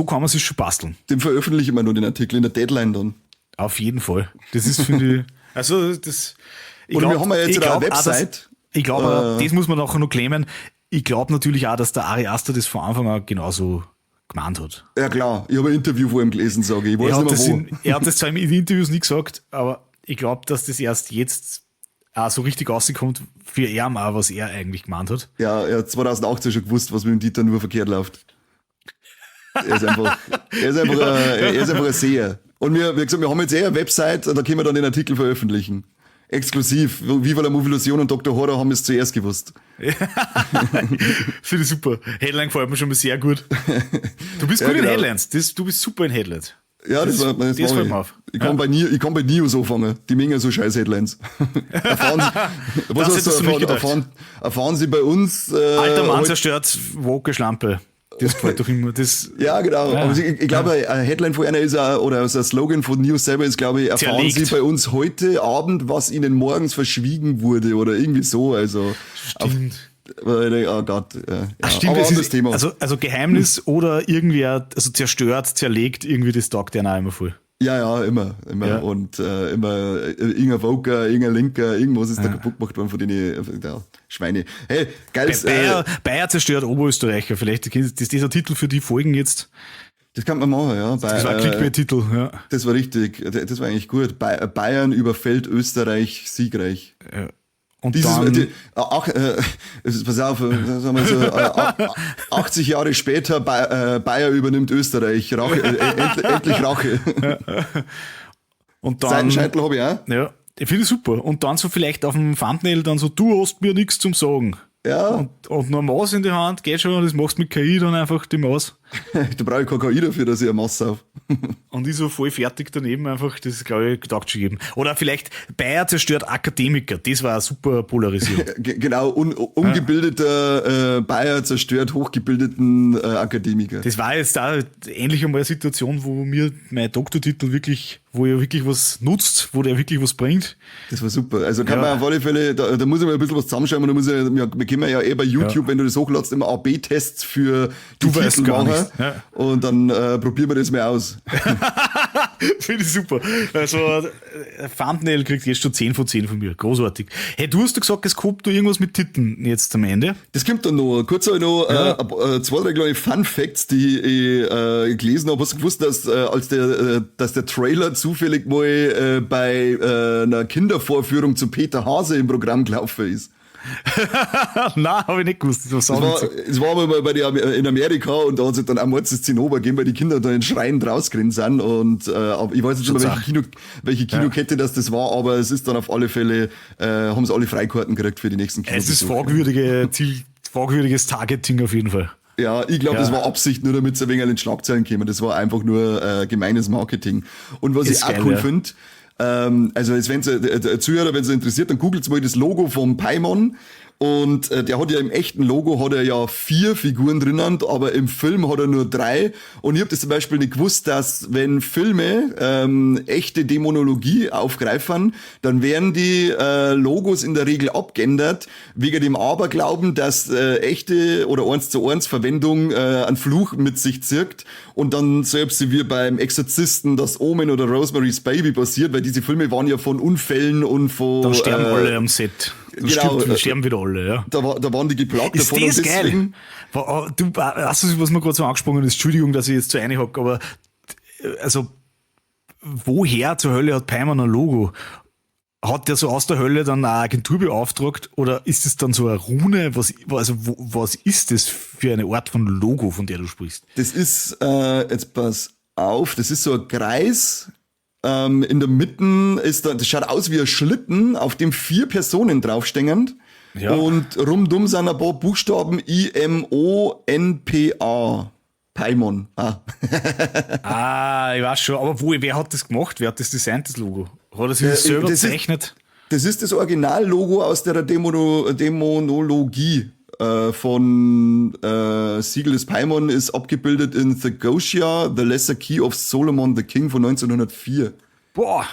kann man sich schon basteln. Den veröffentlichen wir nur, den Artikel, in der Deadline dann. Auf jeden Fall. Das ist, finde ich, also das... Wir haben ja jetzt eine Website. Ich glaube, das muss man nachher noch claimen. Ich glaube natürlich auch, dass der Ari Aster das von Anfang an genauso gemeint hat. Ja klar, ich habe ein Interview vor ihm gelesen, sage ich. Ich weiß nicht mehr wo. Er hat das zwar in den Interviews nie gesagt, aber ich glaube, dass das erst jetzt auch so richtig rauskommt für er mal, was er eigentlich gemeint hat. Ja, er hat 2018 schon gewusst, was mit dem Dieter nur verkehrt läuft. Er ist einfach ein Seher. Und wir gesagt, wir haben jetzt eine Website und da können wir dann den Artikel veröffentlichen. Exklusiv. Viva la Movilusion und Dr. Horror haben es zuerst gewusst. Finde ich super. Headline gefällt mir schon mal sehr gut. Du bist gut in genau. Headlines. Du bist super in Headlines. Ja, das fällt mir auf. Ich kann bei News anfangen. Die mengen so scheiß Headlines. Erfahren Sie bei uns... Alter Mann zerstört Woke-Schlampe. Das gefällt doch immer. Ja, genau. Ja. Aber ich glaube, eine Headline von einer ist auch, oder also ein Slogan von News selber ist, glaube ich, erfahren Sie bei uns heute Abend, was Ihnen morgens verschwiegen wurde oder irgendwie so. Also stimmt. Oh Gott. Ach, stimmt, aber anderes Thema. Also Geheimnis oder irgendwer, also zerstört, zerlegt, irgendwie das taugt ja auch immer voll. Ja, immer. Ja. Und immer irgendein Voker, irgendein Linker, irgendwas ist da kaputt gemacht worden von den Schweine. Hey, geiles... Bayer zerstört Oberösterreicher, vielleicht ist das dieser Titel für die Folgen jetzt. Das kann man machen, ja. Das war ein Clickbait-Titel, ja. Das war richtig, das war eigentlich gut. Bayern überfällt Österreich siegreich. Ja. Und dann... pass auf, sagen wir so, 80 Jahre später, Bayer übernimmt Österreich. Endlich Rache. Und dann... Seitenscheitel habe ich auch. Ja, ich finde es super. Und dann so vielleicht auf dem Thumbnail dann so, du hast mir nichts zum Sagen. Ja. Und noch eine Maus in die Hand, geht schon, das machst du mit KI dann einfach, die Maus. Da brauche ich keine KI dafür, dass ich eine Maus auf. Und ich so voll fertig daneben einfach, das glaube ich, gedacht schon geben. Oder vielleicht Bayer zerstört Akademiker, das war eine super Polarisierung. Genau, ungebildeter Bayer zerstört hochgebildeten Akademiker. Das war jetzt da ähnlich einmal eine Situation, wo mir mein Doktortitel wirklich, wo er wirklich was nutzt, wo der wirklich was bringt. Das war super. Also kann man auf alle Fälle, da muss ich mal ein bisschen was zusammenschreiben und wir können ja bei YouTube, wenn du das hochladst, immer AB-Tests für du weißt gar nicht. Ja. Und dann probieren wir das mal aus. Finde ich super. Also Thumbnail kriegt jetzt schon 10 von 10 von mir. Großartig. Hey, du hast doch gesagt, es kommt noch irgendwas mit Titten jetzt am Ende. Das kommt dann noch. Kurz habe ich noch 2, 3 kleine Fun Facts, die ich gelesen habe. Hast du gewusst, dass der Trailer zufällig mal bei einer Kindervorführung zu Peter Hase im Programm gelaufen ist? Nein, habe ich nicht gewusst. Es war mal in Amerika und da hat sich dann auch mal das Zinnober gegeben, weil die Kinder da in Schreien rausgerannt sind und ich weiß nicht mehr, welche Kinokette das war, aber es ist dann auf alle Fälle, haben sie alle Freikarten gekriegt für die nächsten Kinos. Es ist fragwürdiges Targeting auf jeden Fall. Ja, ich glaube, das war Absicht, nur damit sie ein wenig in den Schlagzeilen kämen. Das war einfach nur gemeines Marketing. Und was ich auch cool finde, also jetzt, wenn der Zuhörer, wenn es interessiert, dann googelt mal das Logo vom Paimon. Und der hat ja im echten Logo hat er ja 4 Figuren drinnen, aber im Film hat er nur 3. Und ich habe das zum Beispiel nicht gewusst, dass wenn Filme echte Dämonologie aufgreifen, dann werden die Logos in der Regel abgeändert, wegen dem Aberglauben, dass echte oder 1:1 Verwendung einen Fluch mit sich zirkt und dann selbst wie beim Exorzisten das Omen oder Rosemary's Baby passiert, weil diese Filme waren ja von Unfällen und von... Dann sterben alle am Set. Genau, sterben wieder alle, ja. Da waren die geplagt ist davon. Ist das geil? Du, hast du, was mir gerade so angesprochen ist, Entschuldigung, dass ich jetzt zu eine hocke, aber also woher zur Hölle hat Paimon ein Logo? Hat der so aus der Hölle dann eine Agentur beauftragt oder ist es dann so eine Rune? Was ist das für eine Art von Logo, von der du sprichst? Das ist, jetzt pass auf, das ist so ein Kreis. In der Mitte ist da, das schaut aus wie ein Schlitten, auf dem 4 Personen draufstehen. Ja. Und rumdum sind ein paar Buchstaben IMONPA. Paimon. Ich weiß schon. Aber wer hat das gemacht? Wer hat das designt, das Logo? Hat er sich das selber gezeichnet? Das ist das Originallogo aus der Dämonologie. Von Siegel des Paimon ist abgebildet in Thegosia, The Lesser Key of Solomon the King von 1904. Boah,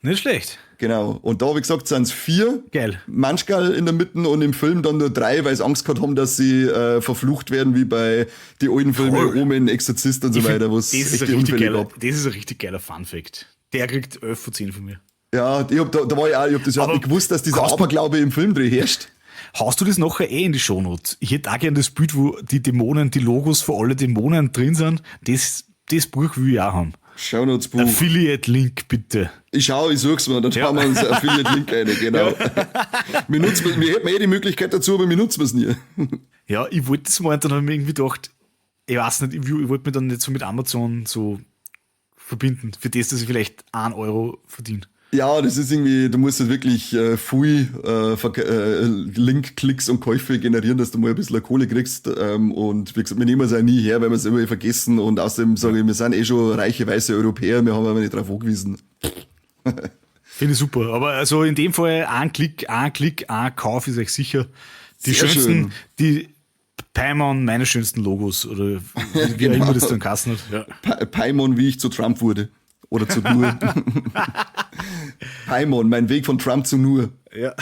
nicht schlecht. Genau. Und da, wie gesagt, sind es 4. Geil. Manchmal in der Mitte und im Film dann nur 3, weil sie Angst gehabt haben, dass sie verflucht werden, wie bei die alten Filme Omen, Exorzist und so weiter, wo es echt die Unfälle gab. Das ist ein richtig geiler Fun-Fact. Der kriegt 11 von 10 von mir. Ja, da war ich auch, ich hab das überhaupt nicht gewusst, dass dieser Aberglaube im Filmdreh herrscht. Haust du das nachher in die Shownotes? Ich hätte auch gerne das Bild, wo die Dämonen, die Logos für alle Dämonen drin sind. Das Buch will ich auch haben. Shownotes-Buch. Affiliate-Link, bitte. Ich such's mal, dann schauen wir uns Affiliate-Link rein, genau. Wir hätten die Möglichkeit dazu, aber wir nutzen es nie. Ja, ich wollte das mal und dann habe ich mir irgendwie gedacht, ich weiß nicht, ich wollte mich dann nicht so mit Amazon so verbinden, für das, dass ich vielleicht 1 Euro verdiene. Ja, das ist irgendwie, du musst halt wirklich viel Link-Klicks und Käufe generieren, dass du mal ein bisschen Kohle kriegst. Und wie gesagt, wir nehmen es auch nie her, weil wir es immer vergessen. Und außerdem sage ich, wir sind schon reiche weiße Europäer, wir haben aber nicht drauf angewiesen. Finde ich super. Aber also in dem Fall ein Klick, ein Kauf ist euch sicher. Die Sehr schönsten, schön. die Paimon, meine schönsten Logos oder wie auch immer das dann geheißen hat. Ja. Paimon, wie ich zu Trump wurde. Oder zu Nur. Paimon, mein Weg von Trump zu Nur. Ja.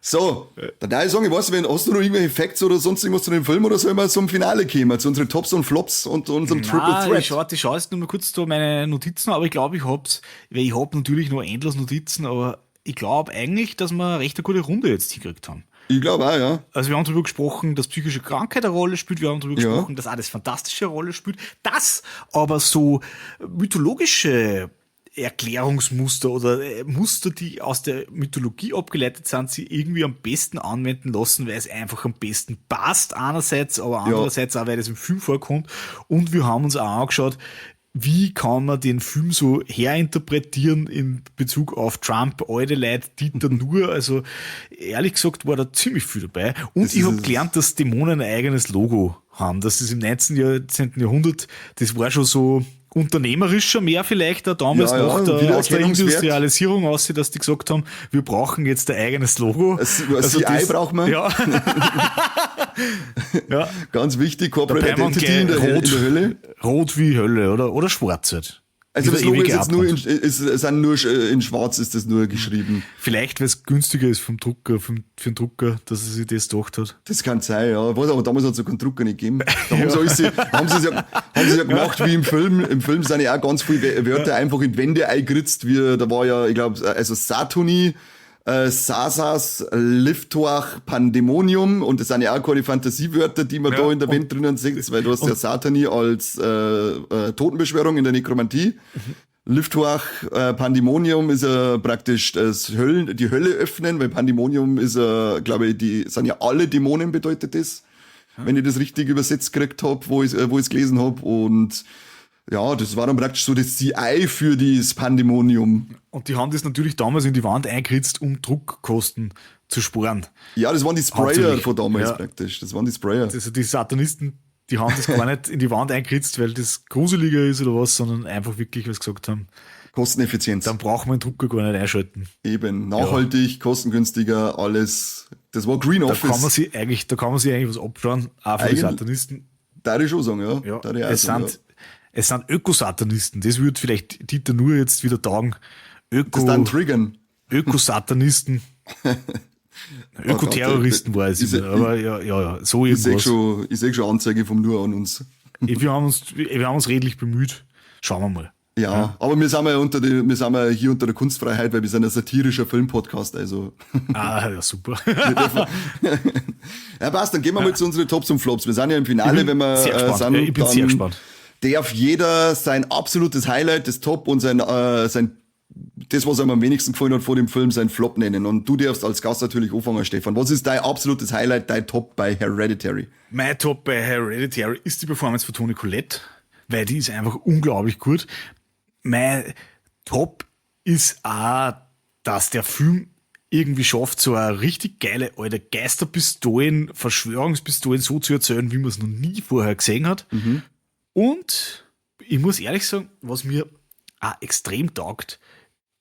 So, dann darf ich sagen, ich weiß nicht, hast du noch irgendwelche Facts oder sonst irgendwas zu dem Film oder sollen wir zum Finale kommen, zu unseren Tops und Flops und unserem Triple Threat? Ich schaue jetzt nur mal kurz da meine Notizen, aber ich glaube, ich habe natürlich noch endlos Notizen, aber ich glaube eigentlich, dass wir eine recht gute Runde jetzt hingekriegt haben. Ich glaube auch, ja. Also wir haben darüber gesprochen, dass psychische Krankheit eine Rolle spielt, wir haben darüber gesprochen, dass auch das Fantastische eine Rolle spielt, dass aber so mythologische Erklärungsmuster oder Muster, die aus der Mythologie abgeleitet sind, sie irgendwie am besten anwenden lassen, weil es einfach am besten passt einerseits, aber andererseits auch, weil das im Film vorkommt. Und wir haben uns auch angeschaut, wie kann man den Film so herinterpretieren in Bezug auf Trump, alte Leute, Dieter Nuhr, also ehrlich gesagt war da ziemlich viel dabei. Und ich habe gelernt, dass Dämonen ein eigenes Logo haben, dass das im 19. Jahrhundert, das war schon so unternehmerischer mehr vielleicht, auch damals nach der Industrialisierung aussieht, dass die gesagt haben, wir brauchen jetzt ein eigenes Logo. Also CI braucht man. Ja. Ja. Ganz wichtig, Corporate Identity in der Hölle. Rot wie Hölle, oder schwarz halt. Also das Logo ist jetzt nur in schwarz ist das nur geschrieben. Vielleicht, weil es günstiger ist vom Drucker, für den Drucker, dass er sich das gedacht hat. Das kann sein, ja. Aber damals hat es ja keinen Drucker nicht gegeben. Da haben sie es ja gemacht wie im Film. Im Film sind ja auch ganz viele Wörter einfach in die Wände eingeritzt. Da war ja, ich glaube, also Satuni, Sasas, Liftoach, Pandemonium, und das sind ja auch keine Fantasiewörter, die man da in der Wand drinnen sieht, weil du hast ja Satani als Totenbeschwörung in der Nekromantie. Liftoach, Pandemonium ist ja praktisch die Hölle öffnen, weil Pandemonium ist ja, glaube ich, sind ja alle Dämonen, bedeutet das, wenn ich das richtig übersetzt gekriegt habe, wo ich es gelesen habe. Und ja, das war dann praktisch so das CI für das Pandemonium. Und die haben das natürlich damals in die Wand eingeritzt, um Druckkosten zu sparen. Ja, das waren die Sprayer von damals praktisch. Das waren die Sprayer. Also die Satanisten, die haben das gar nicht in die Wand eingeritzt, weil das gruseliger ist oder was, sondern einfach wirklich, was gesagt haben. Kosteneffizienz. Dann braucht man den Drucker gar nicht einschalten. Eben, nachhaltig, kostengünstiger, alles. Das war Green Office. Da kann man sich eigentlich was abschauen, auch für die Satanisten. Darf ich schon sagen, ja. Es sind Ökosatanisten. Das würde vielleicht Dieter Nuhr jetzt wieder taugen. Das dann triggern. Ökosatanisten. Ökoterroristen war es immer. Aber ja, so irgendwas. Ich sehe schon Anzeige vom Nuhr an uns. Wir haben uns redlich bemüht. Schauen wir mal. Ja, aber wir sind ja hier unter der Kunstfreiheit, weil wir sind ein satirischer Filmpodcast, also. Ja, super. Ja, passt, dann gehen wir mal zu unseren Tops und Flops. Wir sind ja im Finale, wenn wir ich bin sehr gespannt. Darf jeder sein absolutes Highlight, das Top und sein das, was einem am wenigsten gefallen hat vor dem Film, sein Flop nennen. Und du darfst als Gast natürlich anfangen, Stefan. Was ist dein absolutes Highlight, dein Top bei Hereditary? Mein Top bei Hereditary ist die Performance von Toni Collette, weil die ist einfach unglaublich gut. Mein Top ist auch, dass der Film irgendwie schafft, so eine richtig geile alte Geisterpistolen, Verschwörungspistolen so zu erzählen, wie man es noch nie vorher gesehen hat. Mhm. Und ich muss ehrlich sagen, was mir auch extrem taugt,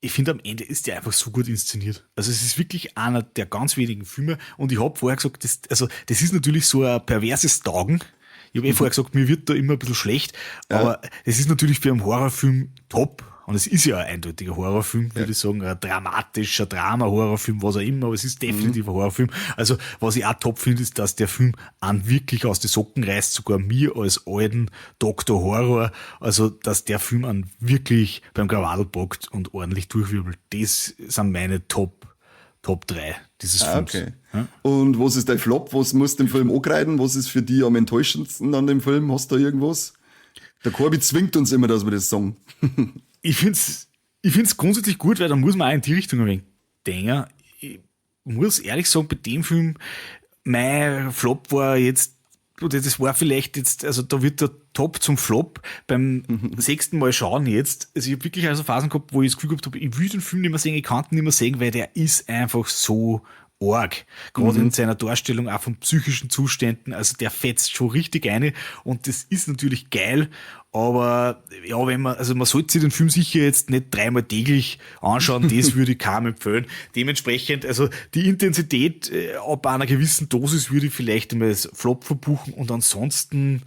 ich finde, am Ende ist der einfach so gut inszeniert. Also es ist wirklich einer der ganz wenigen Filme, und ich habe vorher gesagt, das ist natürlich so ein perverses Taugen. Ich habe vorher gesagt, mir wird da immer ein bisschen schlecht, aber es ist natürlich für einen Horrorfilm top. Und es ist ja ein eindeutiger Horrorfilm, würde ich sagen, ein dramatischer Drama-Horrorfilm, was auch immer, aber es ist definitiv ein Horrorfilm. Also, was ich auch top finde, ist, dass der Film an wirklich aus den Socken reißt, sogar mir als alten Dr. Horror, also, dass der Film an wirklich beim Krawall packt und ordentlich durchwirbelt. Das sind meine Top Top 3 dieses Films. Okay. Ja? Und was ist dein Flop? Was musst du im Film angreifen? Was ist für dich am enttäuschendsten an dem Film? Hast du da irgendwas? Der Corby zwingt uns immer, dass wir das sagen. Ich find's grundsätzlich gut, weil da muss man auch in die Richtung ein wenig denken. Ich muss ehrlich sagen, bei dem Film, mein Flop war jetzt, oder das war vielleicht jetzt, also da wird der Top zum Flop beim 6. Mal schauen jetzt. Also ich habe wirklich also Phasen gehabt, wo ich das Gefühl gehabt habe, ich will den Film nicht mehr sehen, ich kann ihn nicht mehr sehen, weil der ist einfach so arg. Gerade in seiner Darstellung auch von psychischen Zuständen. Also der fetzt schon richtig eine und das ist natürlich geil. Aber ja, man sollte sich den Film sicher jetzt nicht 3-mal täglich anschauen, das würde ich kaum empfehlen. Dementsprechend, also die Intensität ab einer gewissen Dosis würde ich vielleicht einmal als Flop verbuchen und ansonsten,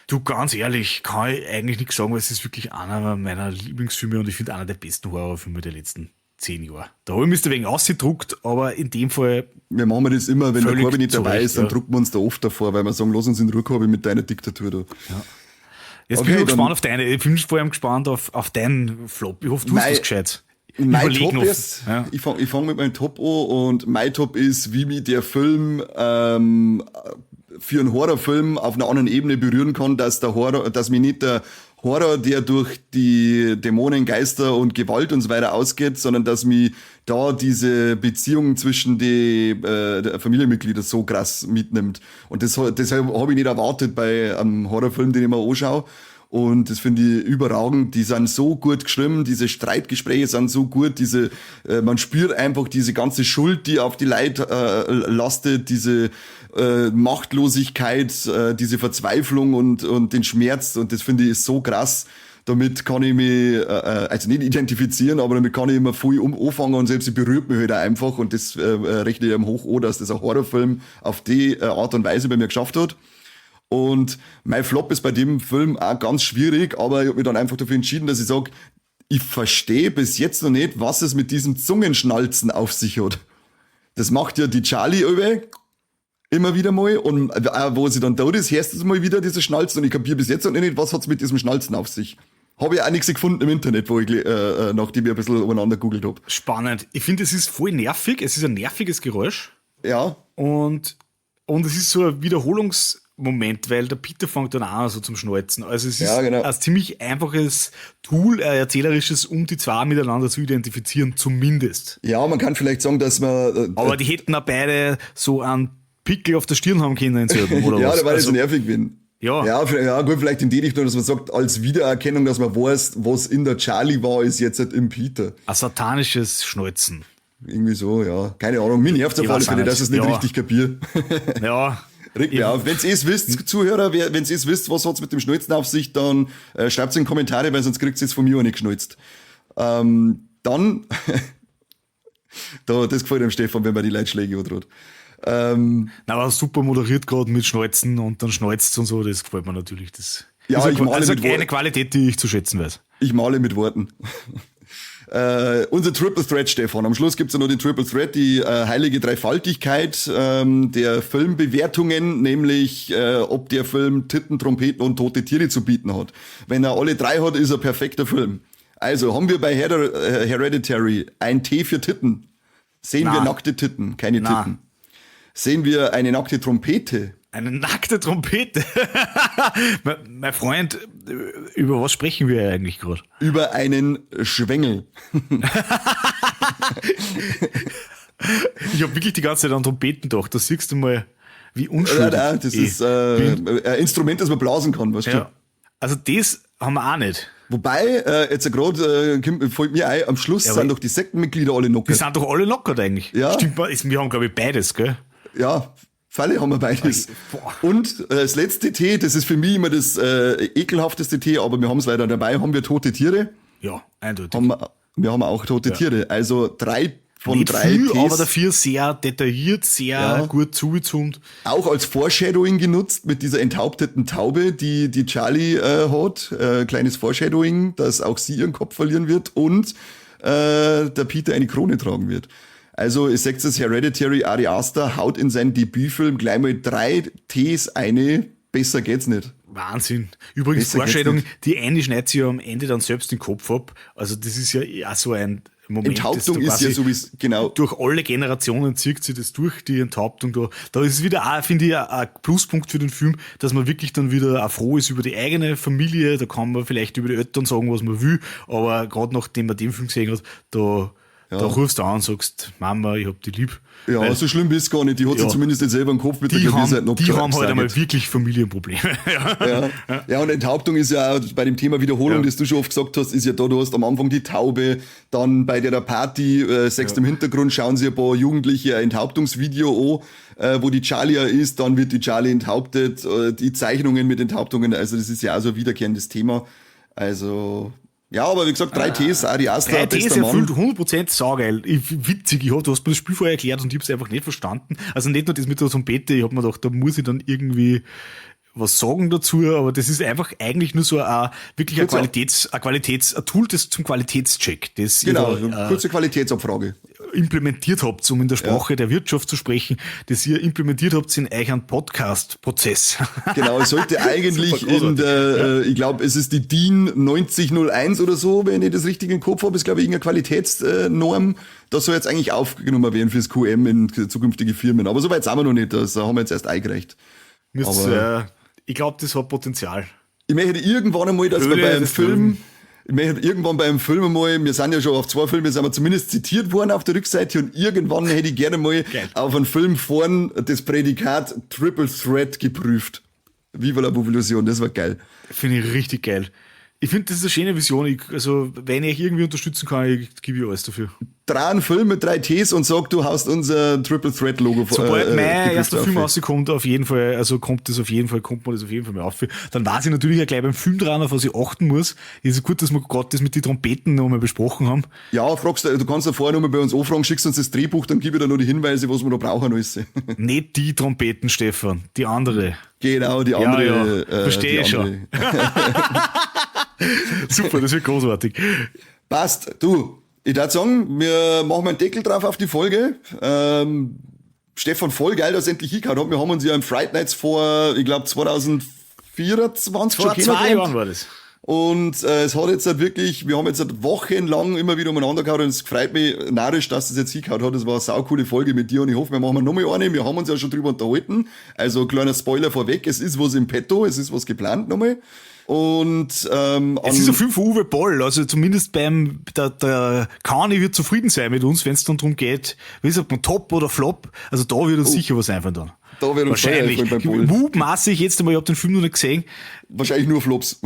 du, ganz ehrlich, kann ich eigentlich nichts sagen, weil es ist wirklich einer meiner Lieblingsfilme und ich finde einer der besten Horrorfilme der letzten 10 Jahre. Da habe ich mich ein wenig ausgedruckt, aber in dem Fall. Wir machen das immer, wenn der völlig Corby nicht dabei zurecht, ist, dann ja. drucken wir uns da oft davor, weil wir sagen, lass uns in Ruhe, Corby, mit deiner Diktatur da. Ja. Jetzt Okay, bin ich dann- gespannt auf deine. Ich bin vor allem gespannt auf deinen Flop. Ich hoffe, du hast Mein- was gescheit. Mein Überleg Top noch. ist, Ja. ich fang mit meinem Top an und mein Top ist, wie mich der Film für einen Horrorfilm auf einer anderen Ebene berühren kann, dass mich nicht der Horror, der durch die Dämonen, Geister und Gewalt und so weiter ausgeht, sondern dass mich da diese Beziehung zwischen die Familienmitgliedern so krass mitnimmt. Und deshalb habe ich nicht erwartet bei einem Horrorfilm, den ich mir anschaue. Und das finde ich überragend. Die sind so gut geschrieben, diese Streitgespräche sind so gut, man spürt einfach diese ganze Schuld, die auf die Leute lastet, diese Machtlosigkeit, diese Verzweiflung und den Schmerz. Und das finde ich ist so krass. Damit kann ich mich, also nicht identifizieren, aber damit kann ich immer viel anfangen und selbst berührt mich halt auch einfach. Und das rechne ich ihm hoch an, dass das ein Horrorfilm auf die Art und Weise bei mir geschafft hat. Und mein Flop ist bei dem Film auch ganz schwierig, aber ich habe mich dann einfach dafür entschieden, dass ich sage, ich verstehe bis jetzt noch nicht, was es mit diesem Zungenschnalzen auf sich hat. Das macht ja die Charlie immer wieder mal und wo sie dann da ist, hörst du mal wieder diese Schnalzen und ich kapiere bis jetzt noch nicht, was hat's mit diesem Schnalzen auf sich. Habe ich auch nichts gefunden im Internet, wo ich nachdem ich ein bisschen übereinander googelt habe. Spannend. Ich finde, es ist voll nervig. Es ist ein nerviges Geräusch. Ja, Und es ist so ein Wiederholungsmoment, weil der Peter fängt dann an so zum Schnalzen. Also es ist Ja, genau. ein ziemlich einfaches Tool, ein erzählerisches, um die zwei miteinander zu identifizieren, zumindest. ja, man kann vielleicht sagen, dass man Aber die hätten auch beide so einen Pickel auf der Stirn haben können in selben, oder ja, was? da war das Also, nervig bin. Ja. Ja, gut, vielleicht in die Richtung, dass man sagt, als Wiedererkennung, dass man weiß, was in der Charlie war, ist jetzt halt im Peter. ein satanisches Schnalzen. Irgendwie so, ja. Keine Ahnung. Mir nervt es auf Ich alle weiß auch Fälle, dass ich es nicht nicht. Ja. richtig kapiere. Ja. Regt mich auf. Wenn ihr es wisst, Zuhörer, wenn ihr es wisst, was hat's mit dem Schnalzen auf sich, dann schreibt es in die Kommentare, weil sonst kriegt ihr es von mir auch nicht geschnalzt. Dann, das gefällt dem Stefan, wenn man die Leute Schläge androht. Na, aber super moderiert gerade mit Schnalzen und dann schnalzt und so, das gefällt mir natürlich. Das Ja, ist ich male also mit eine Worten. Qualität, die ich zu schätzen weiß. Ich male mit Worten. Unser Triple Threat, Stefan. Am Schluss gibt's ja noch den Triple Threat, die heilige Dreifaltigkeit der Filmbewertungen, nämlich ob der Film Titten, Trompeten und tote Tiere zu bieten hat. Wenn er alle drei hat, ist er perfekter Film. Also haben wir bei Hereditary ein T für Titten. Sehen wir Na. nackte Titten, keine Na. Titten. Sehen wir eine nackte Trompete. Eine nackte Trompete. mein Freund, über was sprechen wir eigentlich gerade? Über einen Schwengel. Ich habe wirklich die ganze Zeit an Trompeten gedacht. Da siehst du mal, wie unschuldig Das ist ein Instrument, das man blasen kann, weißt du? ja. Also das haben wir auch nicht. Wobei, jetzt gerade fällt mir ein, am Schluss Ja, aber- sind doch die Sektenmitglieder alle Die knockert. sind doch alle lockert eigentlich. Ja. Stimmt, wir haben, glaube ich, beides, gell? Ja, Falle haben wir beides. Boah. Und das letzte T, das ist für mich immer das ekelhafteste T, aber wir haben es leider dabei, haben wir tote Tiere. Ja, eindeutig. Wir haben auch tote Tiere. Also 3 von Nicht 3 viel, Ts. aber dafür sehr detailliert, sehr Ja. gut zugezoomt. Auch als Foreshadowing genutzt mit dieser enthaupteten Taube, die Charlie hat. Kleines Foreshadowing, dass auch sie ihren Kopf verlieren wird und der Peter eine Krone tragen wird. Also, ihr seht es, Hereditary, Ari Aster haut in seinen Debütfilm gleich mal 3 Ts eine. Besser geht's nicht. Wahnsinn. Übrigens, Besser geht's Vorstellung, nicht. die eine schneidet sich ja am Ende dann selbst den Kopf ab. Also das ist ja auch so ein Moment Enthauptung ist ja sowieso, genau. Durch alle Generationen zieht sich das durch, die Enthauptung da. Da ist es wieder auch, finde ich, ein Pluspunkt für den Film, dass man wirklich dann wieder auch froh ist über die eigene Familie. Da kann man vielleicht über die Eltern sagen, was man will, aber gerade nachdem man den Film gesehen hat, da rufst du an und sagst, Mama, ich hab die lieb. Ja, Weil so schlimm ist gar nicht. Die hat sie zumindest nicht selber im Kopf mit der Gewissheit noch Die haben halt gesagt. einmal wirklich Familienprobleme. Ja, und Enthauptung ist ja auch bei dem Thema Wiederholung, das du schon oft gesagt hast, ist ja da, du hast am Anfang die Taube, dann bei der Party, im Hintergrund schauen sie ein paar Jugendliche ein Enthauptungsvideo an, wo die Charlie ist, dann wird die Charlie enthauptet, die Zeichnungen mit Enthauptungen, also das ist ja auch so ein wiederkehrendes Thema. Also... Ja, aber wie gesagt, 3Ts, Ari Aster, 3Ts erfüllt 100% saugeil. Witzig, du hast mir das Spiel vorher erklärt und ich hab's einfach nicht verstanden. Also nicht nur das mit der Trompete, ich hab mir gedacht, da muss ich dann irgendwie was sagen dazu, aber das ist einfach eigentlich nur so ein Tool das zum Qualitätscheck. Das genau, kurze Qualitätsabfrage. Implementiert habt, um in der Sprache der Wirtschaft zu sprechen, das ihr implementiert habt in euch einen Podcast-Prozess. Genau, es sollte eigentlich in der, ich glaube, es ist die DIN 9001 oder so, wenn ich das richtig im Kopf habe, ist glaube ich irgendeine Qualitätsnorm. Das soll jetzt eigentlich aufgenommen werden fürs QM in zukünftige Firmen. Aber so weit sind wir noch nicht, das haben wir jetzt erst eingereicht. Ich glaube, das hat Potenzial. Ich möchte irgendwann einmal, dass wir beim Film... Ich möchte irgendwann beim Film einmal, wir sind ja schon auf 2 Filme, sind wir zumindest zitiert worden auf der Rückseite und irgendwann hätte ich gerne mal auf einen Film vorn das Prädikat Triple Threat geprüft. Viva la Movilusion, das war geil. Finde ich richtig geil. Ich finde, das ist eine schöne Vision. Also, wenn ich irgendwie unterstützen kann, gebe ich alles dafür. Dreh einen Film mit 3 Ts und sag, du hast unser Triple Threat Logo vor. Sobald mein erster Film rauskommt, auf jeden Fall, also kommt man das auf jeden Fall mal auf. Dann weiß ich natürlich auch gleich beim Film dran, auf was ich achten muss. Es ist gut, dass wir gerade das mit den Trompeten noch mal besprochen haben. Ja, du kannst ja vorher noch mal bei uns anfragen, schickst uns das Drehbuch, dann gebe ich dir noch die Hinweise, was wir noch brauchen alles. Nicht die Trompeten, Stefan, die andere. Genau, die andere. Ja. Verstehe ich schon. Super, das wird großartig. Passt, du. Ich würde sagen, wir machen mal einen Deckel drauf auf die Folge. Stefan, voll geil, dass es endlich hingehauen hat. Wir haben uns ja im Fright Nights vor, ich glaube, 2024 vor 2 Jahren war das. Und es hat jetzt halt wirklich, wir haben jetzt halt wochenlang immer wieder umeinander gehauen und es freut mich narrisch, dass es jetzt hingehauen hat. Das war eine saukoole Folge mit dir und ich hoffe, wir machen nochmal eine. Wir haben uns ja schon drüber unterhalten. Also kleiner Spoiler vorweg, es ist was im Petto, es ist was geplant nochmal. Und es ist ein Film von Uwe Boll, also zumindest der Kani wird zufrieden sein mit uns, wenn es dann darum geht, wie sagt man, Top oder Flop, also da wird uns sicher was einfallen dann. Da wird uns wahrscheinlich beim Boll. Mutmaßlich jetzt einmal, ich habe den Film noch nicht gesehen. Wahrscheinlich nur Flops.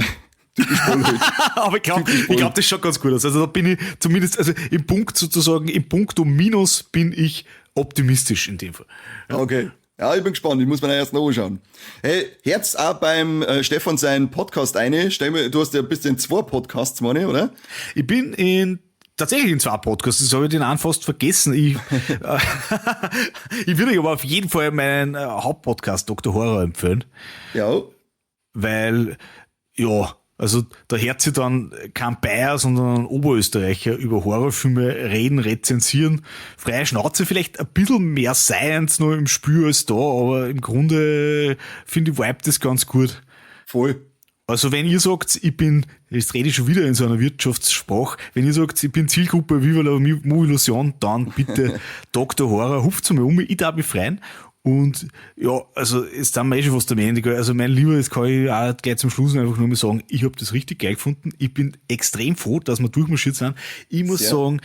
Typisch Boll halt. Aber ich glaube, das schaut ganz gut aus. Also da bin ich zumindest, also im Punkt um Minus bin ich optimistisch in dem Fall. Ja. Okay. Ja, ich bin gespannt. Ich muss mir erst noch anschauen. Hey, Herz auch beim Stefan seinen Podcast eine. Du hast ja bist in 2 Podcasts, meine ich, oder? Ich bin tatsächlich in 2 Podcasts. Das habe ich den einen fast vergessen. Ich würde euch aber auf jeden Fall meinen Hauptpodcast Dr. Horror empfehlen. Ja. Weil, ja, also da hört sich dann kein Bayer, sondern ein Oberösterreicher über Horrorfilme reden, rezensieren. Freie Schnauze, vielleicht ein bisschen mehr Science noch im Spiel als da, aber im Grunde finde ich, vibe das ganz gut. Voll. Also wenn ihr sagt, jetzt rede ich schon wieder in so einer Wirtschaftssprache, wenn ihr sagt, ich bin Zielgruppe Viva la Movilusion, dann bitte Dr. Horror, ruft zu mir um, ich darf mich freuen. Und ja, also jetzt sind wir eh schon fast am Ende. Also mein Lieber, jetzt kann ich auch gleich zum Schluss einfach nur mal sagen, ich habe das richtig geil gefunden. Ich bin extrem froh, dass wir durchmarschiert sind. Ich muss sagen,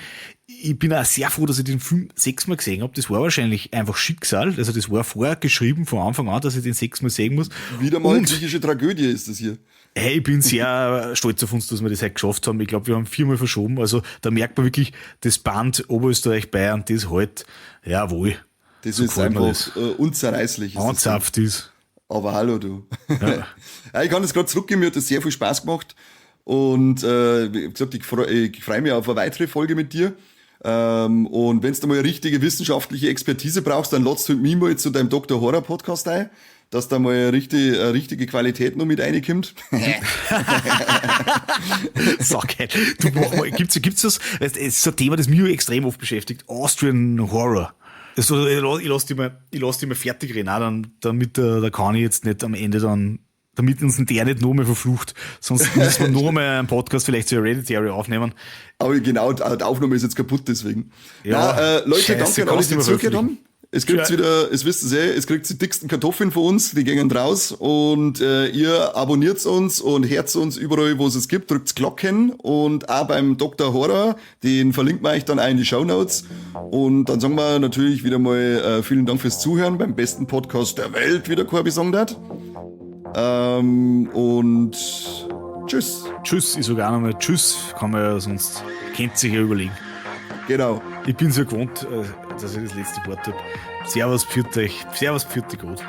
ich bin auch sehr froh, dass ich den Film 6-mal gesehen habe. Das war wahrscheinlich einfach Schicksal. Also das war vorgeschrieben von Anfang an, dass ich den 6-mal sehen muss. Wieder mal eine griechische Tragödie ist das hier. Hey, ich bin sehr stolz auf uns, dass wir das heute geschafft haben. Ich glaube, wir haben 4-mal verschoben. Also da merkt man wirklich, das Band Oberösterreich-Bayern, das halt, jawohl. Das so ist einfach unzerreißlich. Anzapft ist. Aber hallo, du. Ja. Ja, ich kann das gerade zurückgeben, mir hat das sehr viel Spaß gemacht. Und wie gesagt, ich freue mich auf eine weitere Folge mit dir. Und wenn du mal eine richtige wissenschaftliche Expertise brauchst, dann lotst du mich mal zu deinem Dr. Horror Podcast ein, dass da mal eine richtige Qualität noch mit reinkommt. So geil. Du, gibt's das? Es ist ein Thema, das mich extrem oft beschäftigt. Austrian Horror. Also, ich lass die mal fertig reden, auch damit der Kani jetzt nicht am Ende dann damit uns der nicht noch mehr verflucht. Sonst müssen wir noch mal einen Podcast vielleicht zu Hereditary aufnehmen. Aber genau, die Aufnahme ist jetzt kaputt, deswegen. Ja, Leute, scheiße, danke an alle, kannst die du mal zugehört haben. veröffentlichen. Es kriegt wieder, es wisst ihr es kriegt die dicksten Kartoffeln von uns, die gehen raus und ihr abonniert uns und hört uns überall, wo es gibt, drückt Glocken und auch beim Dr. Horror, den verlinken wir euch dann auch in die Shownotes und dann sagen wir natürlich wieder mal vielen Dank fürs Zuhören beim besten Podcast der Welt, wie der Corby sagen hat. Und tschüss. Tschüss, ich sage auch nochmal Tschüss, kann man ja sonst, kennt sich ja überlegen. Genau. Ich bin so gewohnt, dass ich das letzte Wort habe. Servus, pfiat euch. Servus, pfiat euch gut.